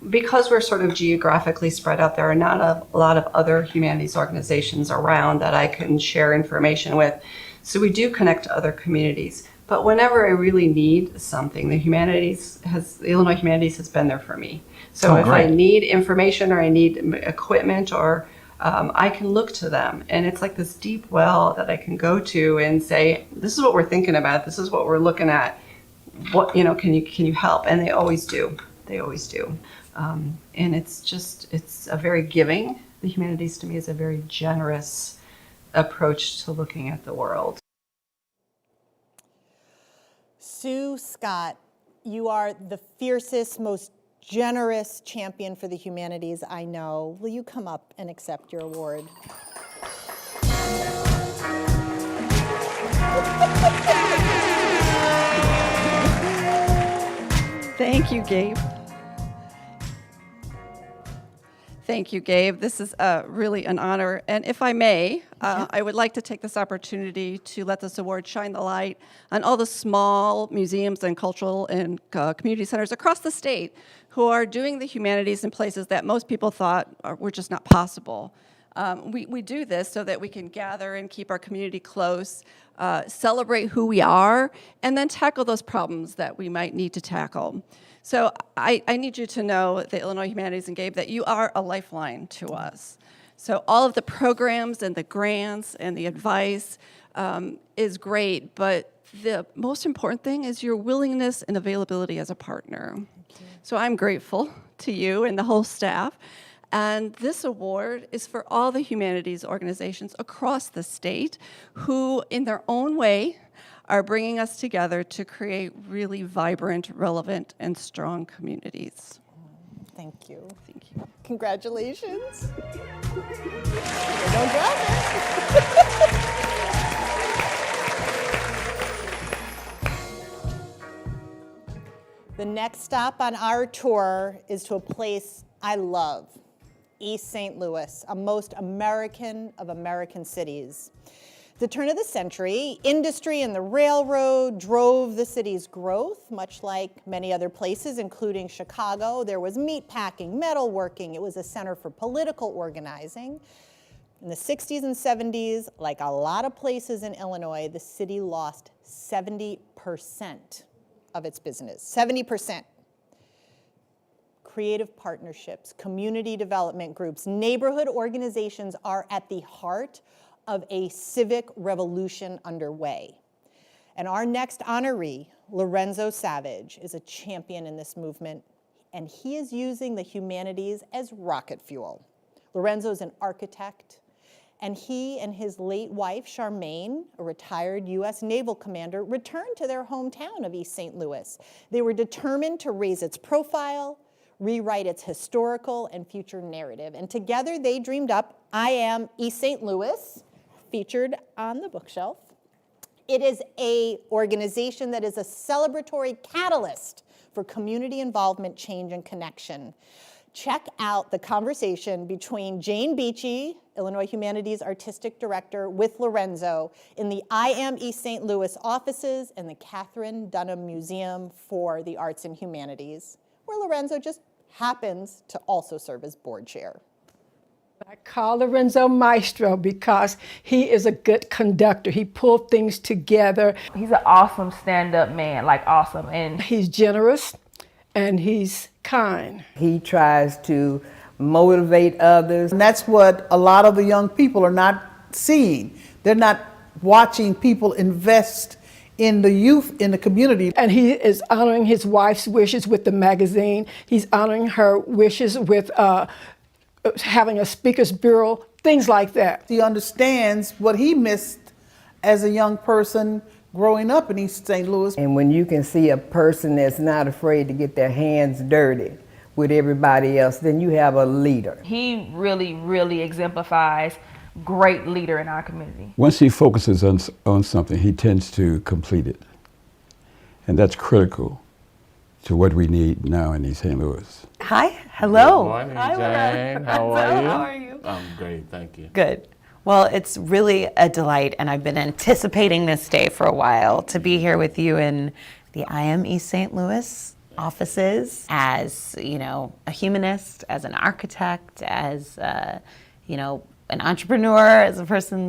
Speaker 27: Because we're sort of geographically spread out, there are not a lot of other humanities organizations around that I can share information with. So we do connect to other communities. But whenever I really need something, the Illinois Humanities has been there for me. So if I need information or I need equipment or I can look to them, and it's like this deep well that I can go to and say, this is what we're thinking about. This is what we're looking at. What, can you help? And they always do. They always do. And it's a very giving. The humanities to me is a very generous approach to looking at the world.
Speaker 4: Sue Scott, you are the fiercest, most generous champion for the humanities I know. Will you come up and accept your award?
Speaker 27: Thank you, Gabe. Thank you, Gabe. This is really an honor. And if I may, I would like to take this opportunity to let this award shine the light on all the small museums and cultural and community centers across the state who are doing the humanities in places that most people thought were just not possible. We do this so that we can gather and keep our community close, celebrate who we are, and then tackle those problems that we might need to tackle. So I need you to know, the Illinois Humanities and Gabe, that you are a lifeline to us. So all of the programs and the grants and the advice is great, but the most important thing is your willingness and availability as a partner. So I'm grateful to you and the whole staff. And this award is for all the humanities organizations across the state who, in their own way, are bringing us together to create really vibrant, relevant, and strong communities.
Speaker 4: Thank you.
Speaker 27: Thank you.
Speaker 4: Congratulations. Don't drop it. The next stop on our tour is to a place I love, East St. Louis, a most American of American cities. At the turn of the century, industry and the railroad drove the city's growth, much like many other places, including Chicago. There was meatpacking, metalworking. It was a center for political organizing. In the 60s and 70s, like a lot of places in Illinois, the city lost 70% of its business, 70%. Creative partnerships, community development groups, neighborhood organizations are at the heart of a civic revolution underway. And our next honoree, Lorenzo Savage, is a champion in this movement, and he is using the humanities as rocket fuel. Lorenzo is an architect, and he and his late wife, Charmaine, a retired U.S. naval commander, returned to their hometown of East St. Louis. They were determined to raise its profile, rewrite its historical and future narrative. And together they dreamed up I Am East St. Louis, featured on the bookshelf. It is an organization that is a celebratory catalyst for community involvement, change, and connection. Check out the conversation between Jane Beachy, Illinois Humanities Artistic Director, with Lorenzo in the I Am East St. Louis offices and the Katherine Dunham Museum for the Arts and Humanities, where Lorenzo just happens to also serve as board chair.
Speaker 2: I call Lorenzo Maestro because he is a good conductor. He pulled things together.
Speaker 15: He's an awesome stand-up man, like awesome. And
Speaker 2: he's generous and he's kind.
Speaker 16: He tries to motivate others. And that's what a lot of the young people are not seeing. They're not watching people invest in the youth in the community.
Speaker 2: And he is honoring his wife's wishes with the magazine. He's honoring her wishes with having a speaker's bureau, things like that.
Speaker 16: He understands what he missed as a young person growing up in East St. Louis.
Speaker 19: And when you can see a person that's not afraid to get their hands dirty with everybody else, then you have a leader.
Speaker 15: he really, really exemplifies great leader in our community.
Speaker 20: Once he focuses on something, he tends to complete it. And that's critical to what we need now in East St. Louis.
Speaker 24: Hi, hello.
Speaker 26: Good morning,
Speaker 24: Hi,
Speaker 26: Jane. How are you?
Speaker 24: How are you?
Speaker 26: I'm great, thank you.
Speaker 24: Good. Well, it's really a delight, and I've been anticipating this day for a while to be here with you in the I Am East St. Louis offices as, a humanist, as an architect, as, an entrepreneur, as a person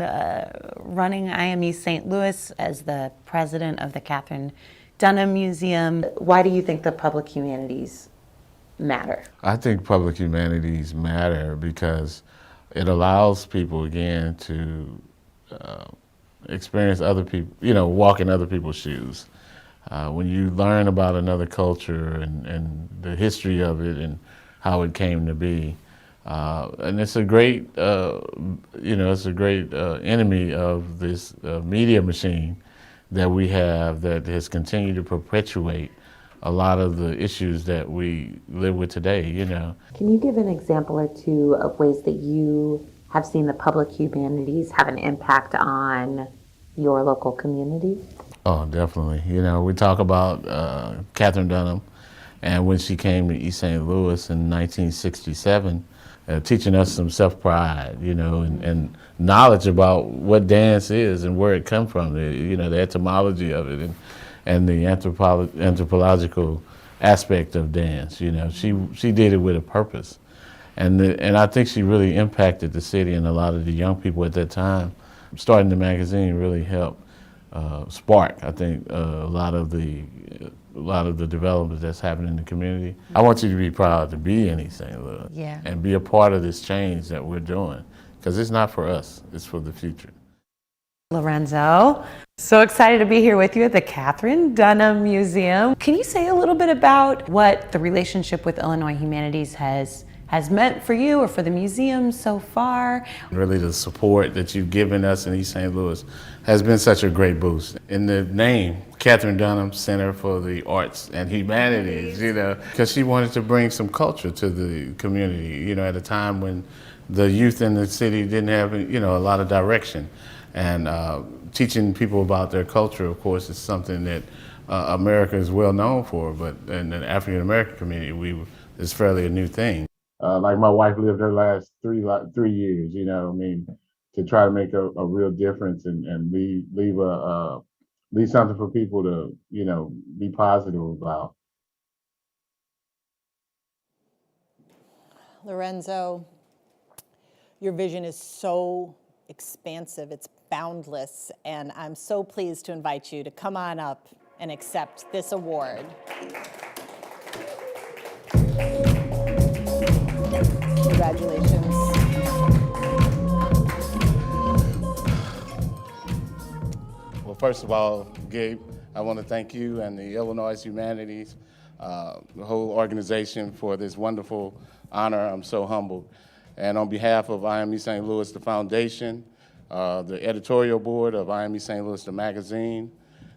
Speaker 24: running I Am East St. Louis, as the president of the Katherine Dunham Museum.
Speaker 7: Why do you think the public humanities matter?
Speaker 26: I think public humanities matter because it allows people, again, to experience other people, walk in other people's shoes. When you learn about another culture and the history of it and how it came to be, and it's a great, enemy of this media machine that we have that has continued to perpetuate a lot of the issues that we live with today,
Speaker 7: Can you give an example or two of ways that you have seen the public humanities have an impact on your local community?
Speaker 26: Oh, definitely. We talk about Katherine Dunham And when she came to East St. Louis in 1967, teaching us some self-pride, and knowledge about what dance is and where it comes from, the etymology of it and the anthropological aspect of dance. She did it with a purpose. And I think she really impacted the city and a lot of the young people at that time. Starting the magazine really helped spark, I think, a lot of the development that's happening in the community. I want you to be proud to be in East St. Louis and be a part of this change that we're doing, because it's not for us, it's for the future.
Speaker 24: Lorenzo, so excited to be here with you at the Katherine Dunham Museum. Can you say a little bit about what the relationship with Illinois Humanities has meant for you or for the museum so far?
Speaker 26: Really, the support that you've given us in East St. Louis has been such a great boost. In the name, Katherine Dunham Center for the Arts and Humanities, because she wanted to bring some culture to the community, at a time when the youth in the city didn't have, a lot of direction. And teaching people about their culture, of course, is something that America is well known for, but in the African American community, it's fairly a new thing. Like my wife lived her last 3 years, to try to make a real difference and leave something for people to, be positive about.
Speaker 4: Lorenzo, your vision is so expansive, it's boundless, and I'm so pleased to invite you to come on up and accept this award. Congratulations.
Speaker 26: Well, first of all, Gabe, I want to thank you and the Illinois Humanities, the whole organization, for this wonderful honor. I'm so humbled. And on behalf of IME St. Louis, the foundation, the editorial board of IME St. Louis, the magazine,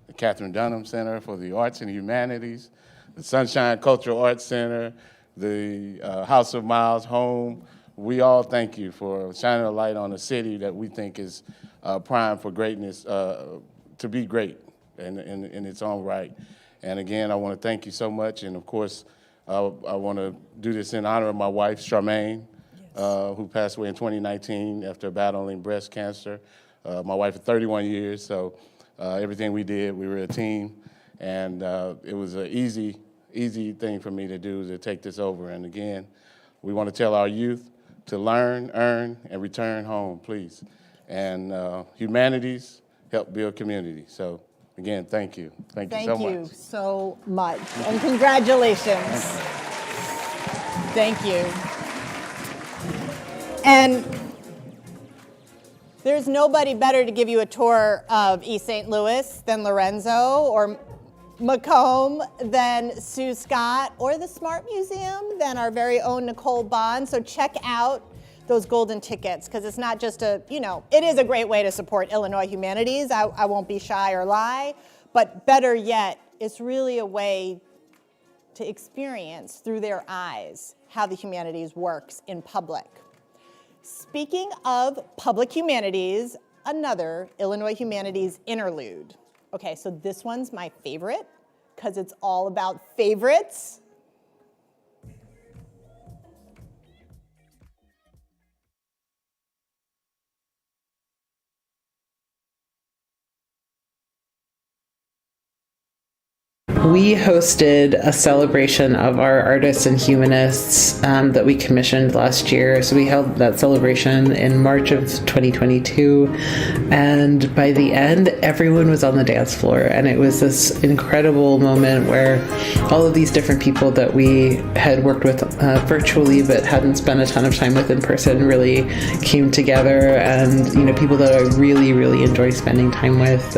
Speaker 26: the Katherine Dunham Center for the Arts and Humanities, the Sunshine Cultural Arts Center, the House of Miles Home, we all thank you for shining a light on a city that we think is primed for greatness, to be great in its own right. And again, I want to thank you so much. And of course, I want to do this in honor of my wife, Charmaine, who passed away in 2019 after battling breast cancer. My wife for 31 years, so everything we did, we were a team. And it was an easy thing for me to do, to take this over. And again, we want to tell our youth to learn, earn, and return home, please. And humanities help build community. So again, thank you. Thank you so much.
Speaker 4: Thank you so much. And congratulations. Thank you. And there's nobody better to give you a tour of East St. Louis than Lorenzo or Macomb, than Sue Scott, or the Smart Museum than our very own Nicole Bond. So check out those golden tickets, because it's not just it is a great way to support Illinois Humanities. I won't be shy or lie, but better yet, it's really a way to experience through their eyes how the humanities works in public. Speaking of public humanities, another Illinois Humanities interlude. Okay, so this one's my favorite because it's all about favorites.
Speaker 1: We hosted a celebration of our artists and humanists that we commissioned last year. So we held that celebration in March of 2022. And by the end, everyone was on the dance floor. And it was this incredible moment where all of these different people that we had worked with virtually but hadn't spent a ton of time with in person really came together. And, people that I really, really enjoy spending time with,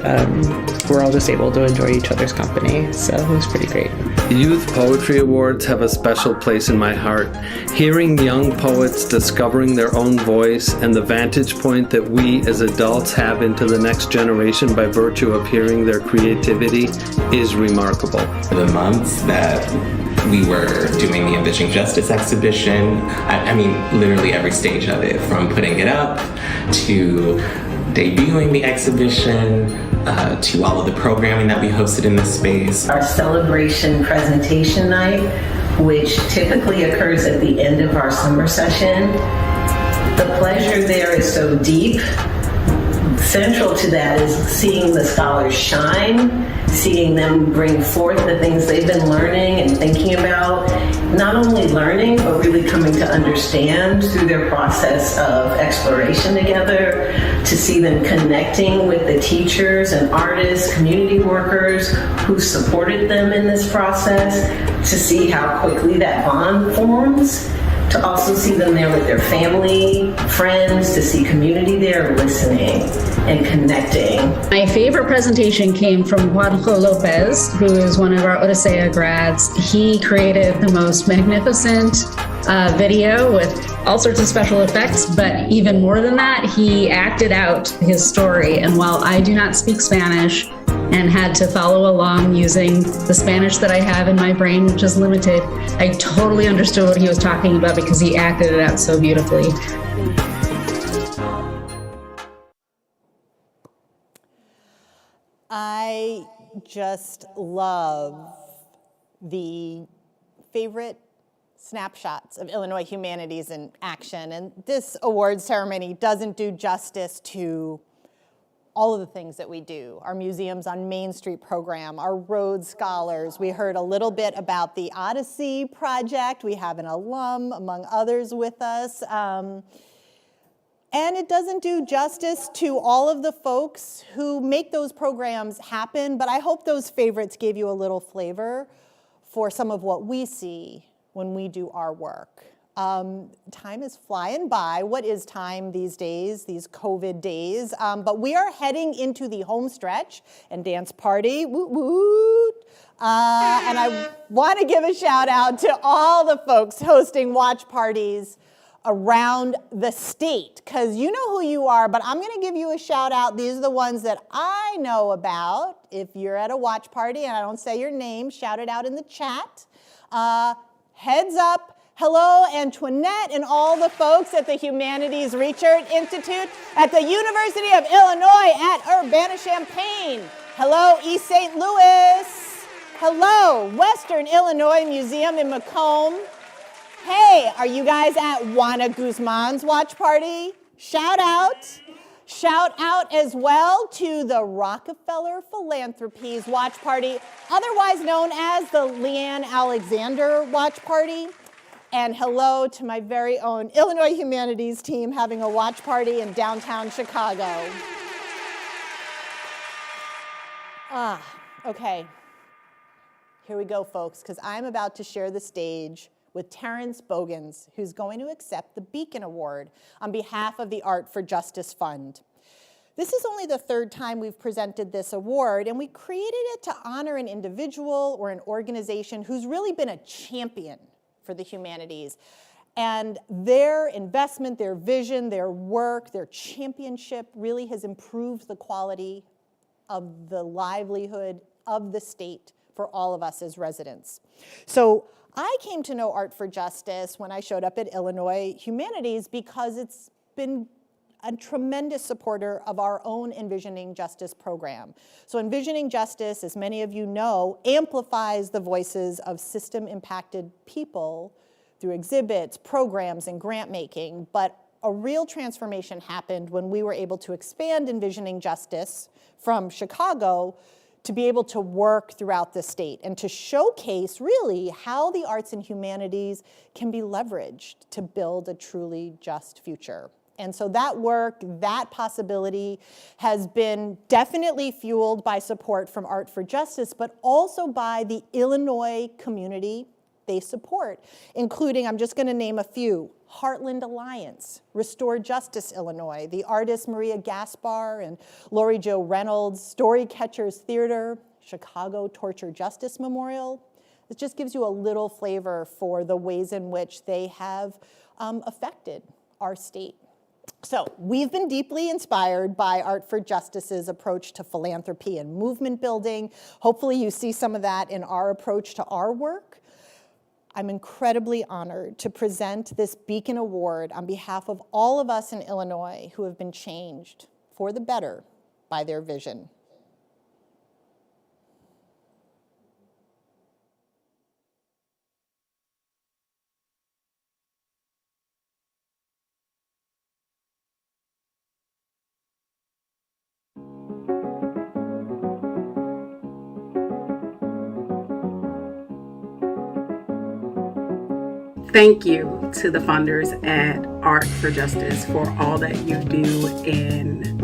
Speaker 1: we're all just able to enjoy each other's company. So it was pretty great.
Speaker 3: Youth Poetry Awards have a special place in my heart. Hearing young poets discovering their own voice and the vantage point that we as adults have into the next generation by virtue of hearing their creativity is remarkable.
Speaker 5: The months that we were doing the Envisioning Justice exhibition, I mean, literally every stage of it, from putting it up to debuting the exhibition, to all of the programming that we hosted in this space.
Speaker 24: Our celebration presentation night, which typically occurs at the end of our summer session. The pleasure there is so deep. Central to that is seeing the scholars shine, seeing them bring forth the things they've been learning and thinking about, not only learning, but really coming to understand through their process of exploration together, to see them connecting with the teachers and artists, community workers who supported them in this process, to see how quickly that bond forms, to also see them there with their family, friends, to see community there listening and connecting.
Speaker 6: My favorite presentation came from Juanjo Lopez, who is one of our Odisea grads. He created the most magnificent video with all sorts of special effects, but even more than that, he acted out his story. And while I do not speak Spanish and had to follow along using the Spanish that I have in my brain, which is limited, I totally understood what he was talking about because he acted it out so beautifully.
Speaker 4: I just love the favorite snapshots of Illinois Humanities in action. And this awards ceremony doesn't do justice to all of the things that we do. Our Museums on Main Street program, our Rhodes Scholars. We heard a little bit about the Odyssey Project. We have an alum, among others, with us. And it doesn't do justice to all of the folks who make those programs happen, but I hope those favorites gave you a little flavor for some of what we see when we do our work. Time is flying by. What is time these days, these COVID days? But we are heading into the home stretch and dance party. Woot woot. And I want to give a shout out to all the folks hosting watch parties around the state, because you know who you are, but I'm going to give you a shout out. These are the ones that I know about. If you're at a watch party and I don't say your name, shout it out in the chat. Heads up. Hello, Antoinette and all the folks at the Humanities Research Institute at the University of Illinois at Urbana-Champaign. Hello, East St. Louis. Hello, Western Illinois Museum in Macomb. Hey, are you guys at Juana Guzman's watch party? Shout out. Shout out as well to the Rockefeller Philanthropies watch party, otherwise known as the Leanne Alexander watch party. And hello to my very own Illinois Humanities team having a watch party in downtown Chicago. Okay. Here we go, folks, because I'm about to share the stage with Terrence Bogans, who's going to accept the Beacon Award on behalf of the Art for Justice Fund. This is only the third time we've presented this award, and we created it to honor an individual or an organization who's really been a champion for the humanities. And their investment, their vision, their work, their championship really has improved the quality of the livelihood of the state for all of us as residents. So I came to know Art for Justice when I showed up at Illinois Humanities because it's been a tremendous supporter of our own Envisioning Justice program. So Envisioning Justice, as many of you know, amplifies the voices of system-impacted people through exhibits, programs, and grant making. But a real transformation happened when we were able to expand Envisioning Justice from Chicago to be able to work throughout the state and to showcase really how the arts and humanities can be leveraged to build a truly just future. And so that work, that possibility has been definitely fueled by support from Art for Justice, but also by the Illinois community they support, including, I'm just gonna name a few, Heartland Alliance, Restore Justice Illinois, the artists Maria Gaspar and Lori Jo Reynolds, Story Catchers Theater, Chicago Torture Justice Memorial. It just gives you a little flavor for the ways in which they have affected our state. So we've been deeply inspired by Art for Justice's approach to philanthropy and movement building. Hopefully you see some of that in our approach to our work. I'm incredibly honored to present this Beacon Award on behalf of all of us in Illinois who have been changed for the better by their vision.
Speaker 8: Thank you to the funders at Art for Justice for all that you do in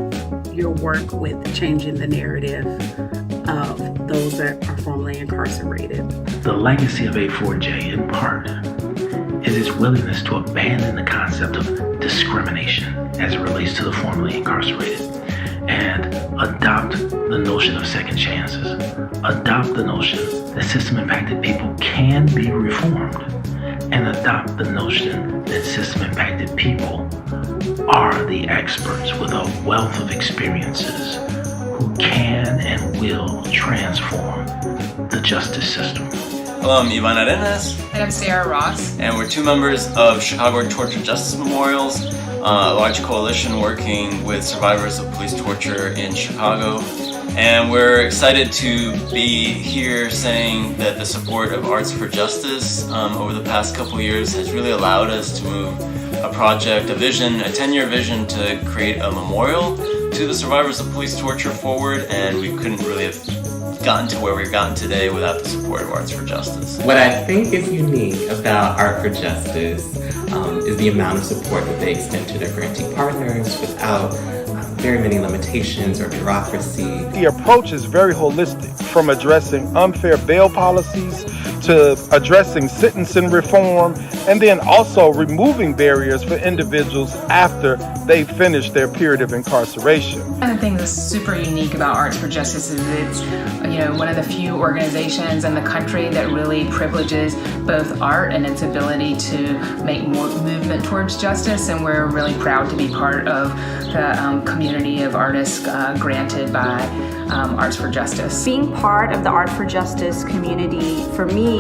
Speaker 8: your work with changing the narrative of those that are formerly incarcerated.
Speaker 9: The legacy of A4J, in part, is its willingness to abandon the concept of discrimination as it relates to the formerly incarcerated and adopt the notion of second chances, adopt the notion that system-impacted people can be reformed, and adopt the notion that system-impacted people are the experts with a wealth of experiences who can and will transform the justice system.
Speaker 11: Hello, I'm Ivan Arenas.
Speaker 13: And I'm Sarah Ross.
Speaker 11: And we're two members of Chicago Torture Justice Memorials, a large coalition working with survivors of police torture in Chicago. And we're excited to be here saying that the support of Arts for Justice over the past couple years has really allowed us to move a project, a vision, a 10-year vision to create a memorial to the survivors of police torture forward, and we couldn't really have gotten to where we've gotten today without the support of Arts for Justice.
Speaker 5: What I think is unique about Art for Justice is the amount of support that they extend to their granting partners without very many limitations or bureaucracy.
Speaker 18: The approach is very holistic, from addressing unfair bail policies to addressing sentencing reform, and then also removing barriers for individuals after they finish their period of incarceration.
Speaker 13: One of the things that's super unique about Arts for Justice is it's, one of the few organizations in the country that really privileges both art and its ability to make more movement towards justice, and we're really proud to be part of the community of artists granted by Arts for Justice.
Speaker 21: Being part of the Art for Justice community, for me,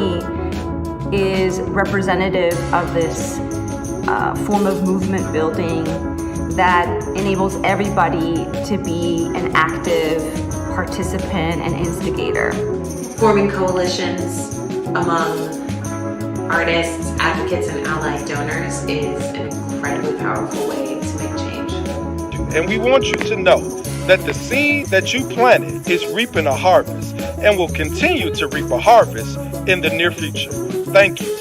Speaker 21: is representative of this form of movement building that enables everybody to be an active participant and instigator.
Speaker 7: Forming coalitions among artists, advocates, and allied donors is an incredibly powerful way to make change.
Speaker 18: And we want you to know that the seed that you planted is reaping a harvest and will continue to reap a harvest in the near future. Thank you.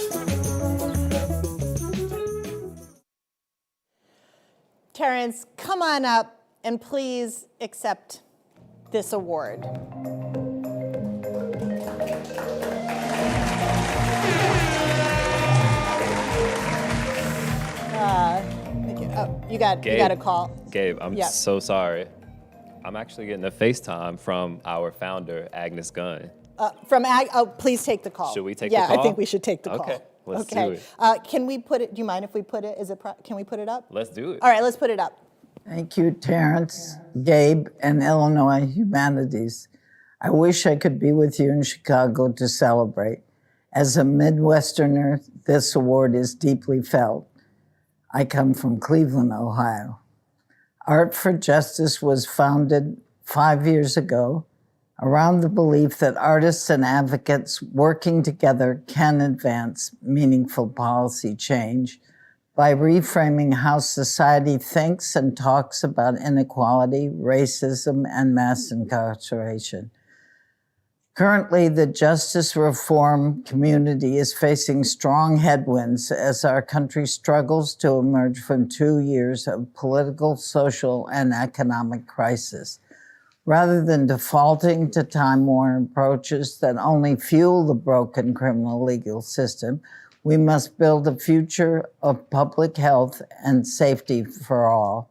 Speaker 4: Terrence, come on up and please accept this award. You got a call.
Speaker 25: Gabe, I'm so sorry. I'm actually getting a FaceTime from our founder, Agnes Gunn.
Speaker 4: Please take the call.
Speaker 25: Should we take the call?
Speaker 4: Yeah, I think we should take the call.
Speaker 25: Okay, let's do it.
Speaker 4: Can we put it? Do you mind if we put it? Can we put it up?
Speaker 25: Let's do it.
Speaker 4: All right, let's put it up.
Speaker 28: Thank you, Terrence, Gabe, and Illinois Humanities. I wish I could be with you in Chicago to celebrate. As a Midwesterner, this award is deeply felt. I come from Cleveland, Ohio. Art for Justice was founded 5 years ago around the belief that artists and advocates working together can advance meaningful policy change by reframing how society thinks and talks about inequality, racism, and mass incarceration. Currently, the justice reform community is facing strong headwinds as our country struggles to emerge from 2 years of political, social, and economic crisis. Rather than defaulting to time-worn approaches that only fuel the broken criminal legal system, we must build a future of public health and safety for all.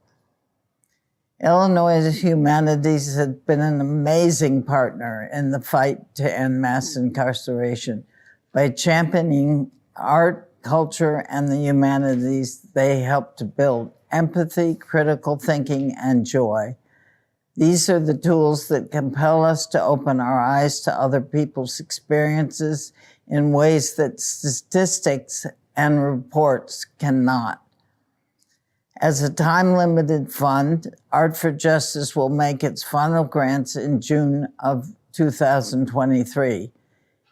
Speaker 28: Illinois Humanities has been an amazing partner in the fight to end mass incarceration. By championing art, culture, and the humanities, they help to build empathy, critical thinking, and joy. These are the tools that compel us to open our eyes to other people's experiences in ways that statistics and reports cannot. As a time-limited fund, Art for Justice will make its final grants in June of 2023.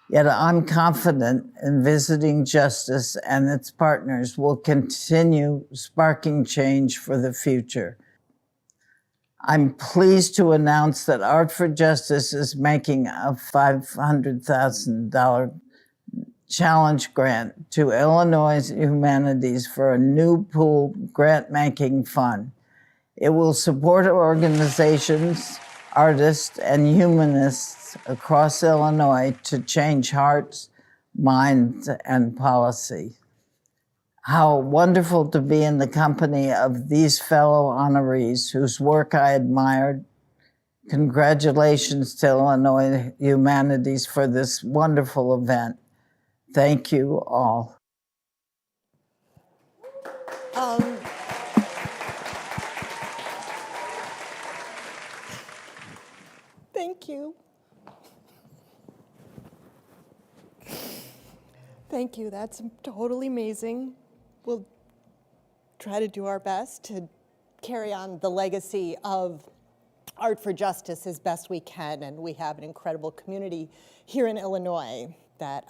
Speaker 28: Yet I'm confident in Visiting Justice and its partners will continue sparking change for the future. I'm pleased to announce that Art for Justice is making a $500,000 challenge grant to Illinois Humanities for a new pool grant-making fund. It will support organizations, artists, and humanists across Illinois to change hearts, minds, and policy. How wonderful to be in the company of these fellow honorees whose work I admired. Congratulations to Illinois Humanities for this wonderful event. Thank you all.
Speaker 4: Thank you. Thank you. That's totally amazing. We'll try to do our best to carry on the legacy of Art for Justice as best we can. And we have an incredible community here in Illinois that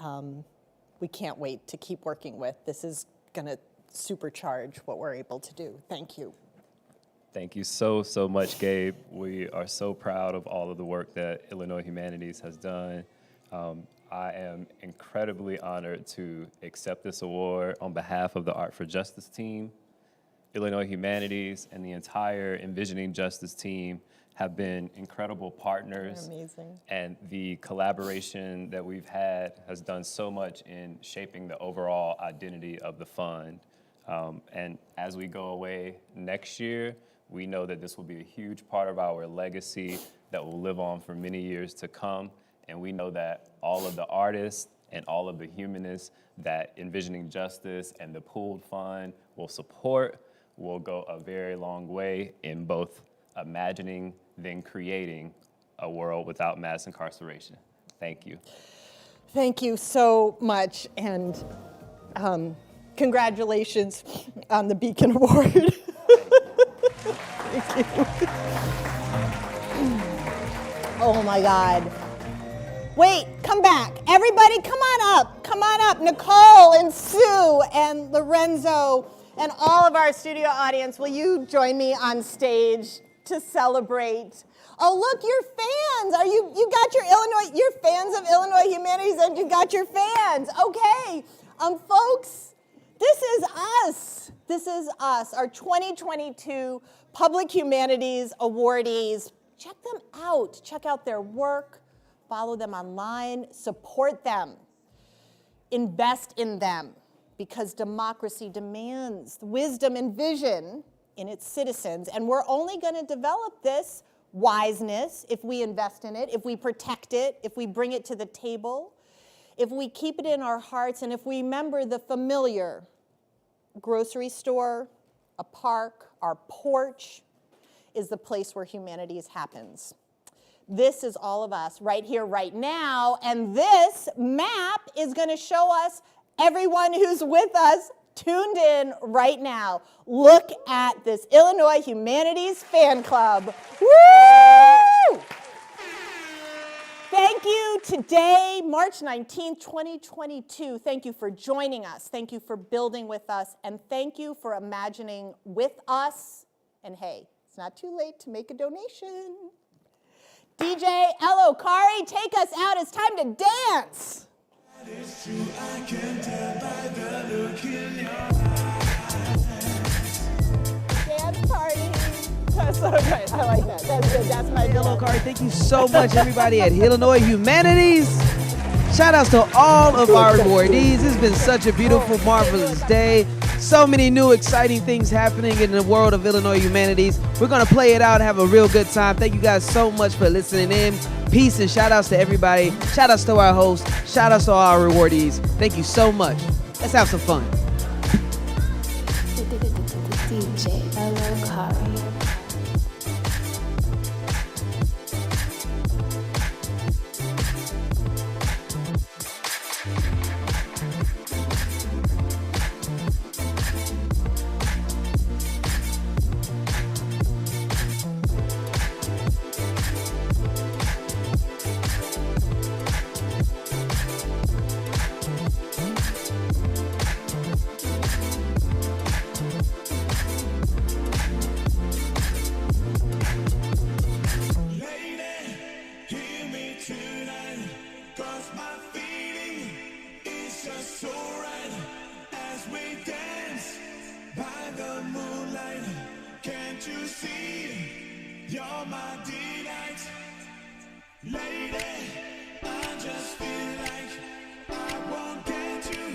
Speaker 4: we can't wait to keep working with. This is going to supercharge what we're able to do. Thank you.
Speaker 25: Thank you so much, Gabe. We are so proud of all of the work that Illinois Humanities has done. I am incredibly honored to accept this award on behalf of the Art for Justice team. Illinois Humanities and the entire Envisioning Justice team have been incredible partners.
Speaker 4: They're amazing.
Speaker 25: And the collaboration that we've had has done so much in shaping the overall identity of the fund. And as we go away next year, we know that this will be a huge part of our legacy that will live on for many years to come. And we know that all of the artists and all of the humanists that Envisioning Justice and the Pooled Fund will support will go a very long way in both imagining, then creating a world without mass incarceration. Thank you.
Speaker 4: Thank you so much, and congratulations on the Beacon Award. Thank you. Oh my God. Wait, come back. Everybody, come on up. Come on up. Nicole and Sue and Lorenzo and all of our studio audience, will you join me on stage to celebrate? Oh, look, your fans. You got you're fans of Illinois Humanities and you got your fans. Okay. Folks, this is us. This is us, our 2022 Public Humanities awardees. Check them out. Check out their work. Follow them online. Support them. Invest in them, because democracy demands wisdom and vision in its citizens. And we're only going to develop this wiseness if we invest in it, if we protect it, if we bring it to the table, if we keep it in our hearts, and if we remember the familiar grocery store, a park, our porch is the place where humanities happens. This is all of us right here, right now, and this map is going to show us everyone who's with us tuned in right now. Look at this Illinois Humanities Fan Club. Woo! Thank you. Today, March 19th, 2022. Thank you for joining us. Thank you for building with us. And thank you for imagining with us. And hey, it's not too late to make a donation. DJ Elo Kari, take us out. It's time to dance. It's true, I can tell by the look in your eyes. Dance party. That's so great. I like that. That's good. That's my
Speaker 2: Elo Kari. Thank you so much, everybody at Illinois Humanities. Shout outs to all of our awardees. It's been such a beautiful, marvelous day. So many new, exciting things happening in the world of Illinois Humanities. We're going to play it out and have a real good time. Thank you guys so much for listening in. Peace and shout outs to everybody. Shout outs to our hosts. Shout outs to all our awardees. Thank you so much. Let's have some fun.
Speaker 10: DJ Elo Kari.
Speaker 12: the moonlight. Can't you see? You're my delight. Lady, I just feel like I won't get you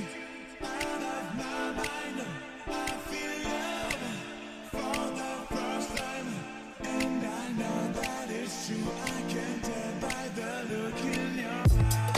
Speaker 12: out of my mind. I feel love for the first time, and I know that it's true. I can tell by the look in your eyes.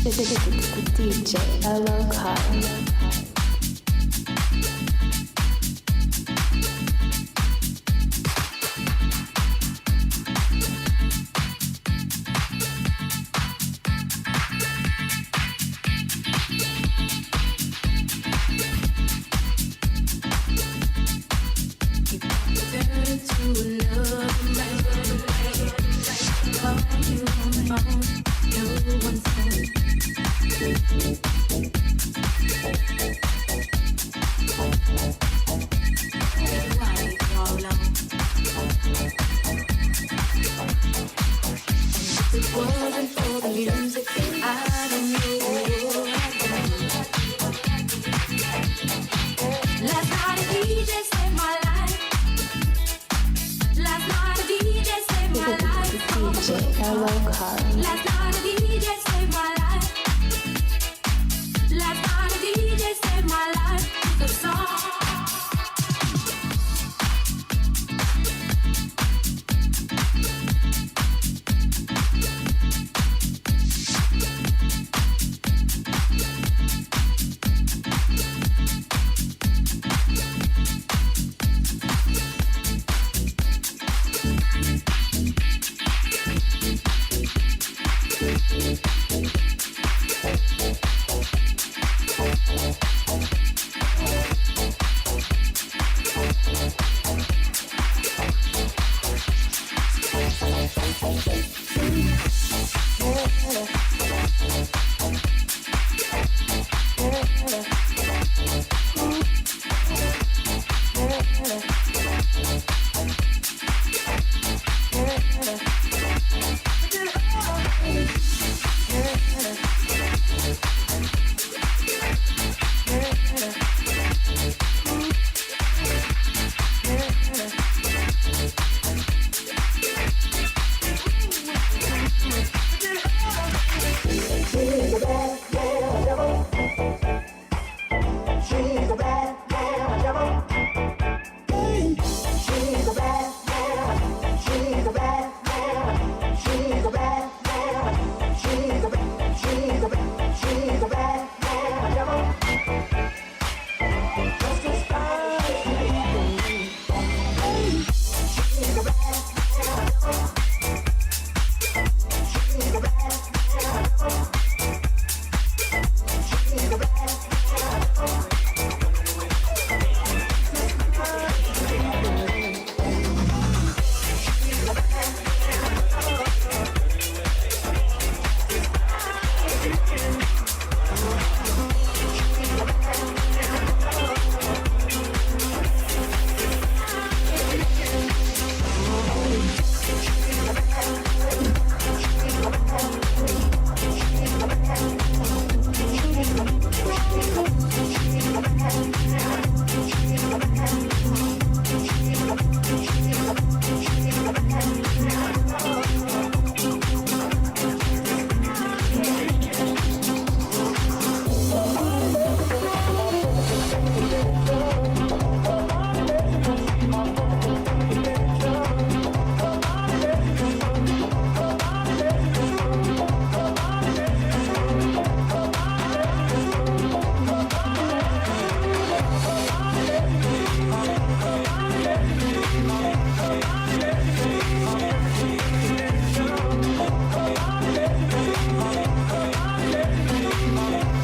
Speaker 10: DJ Hello Kari.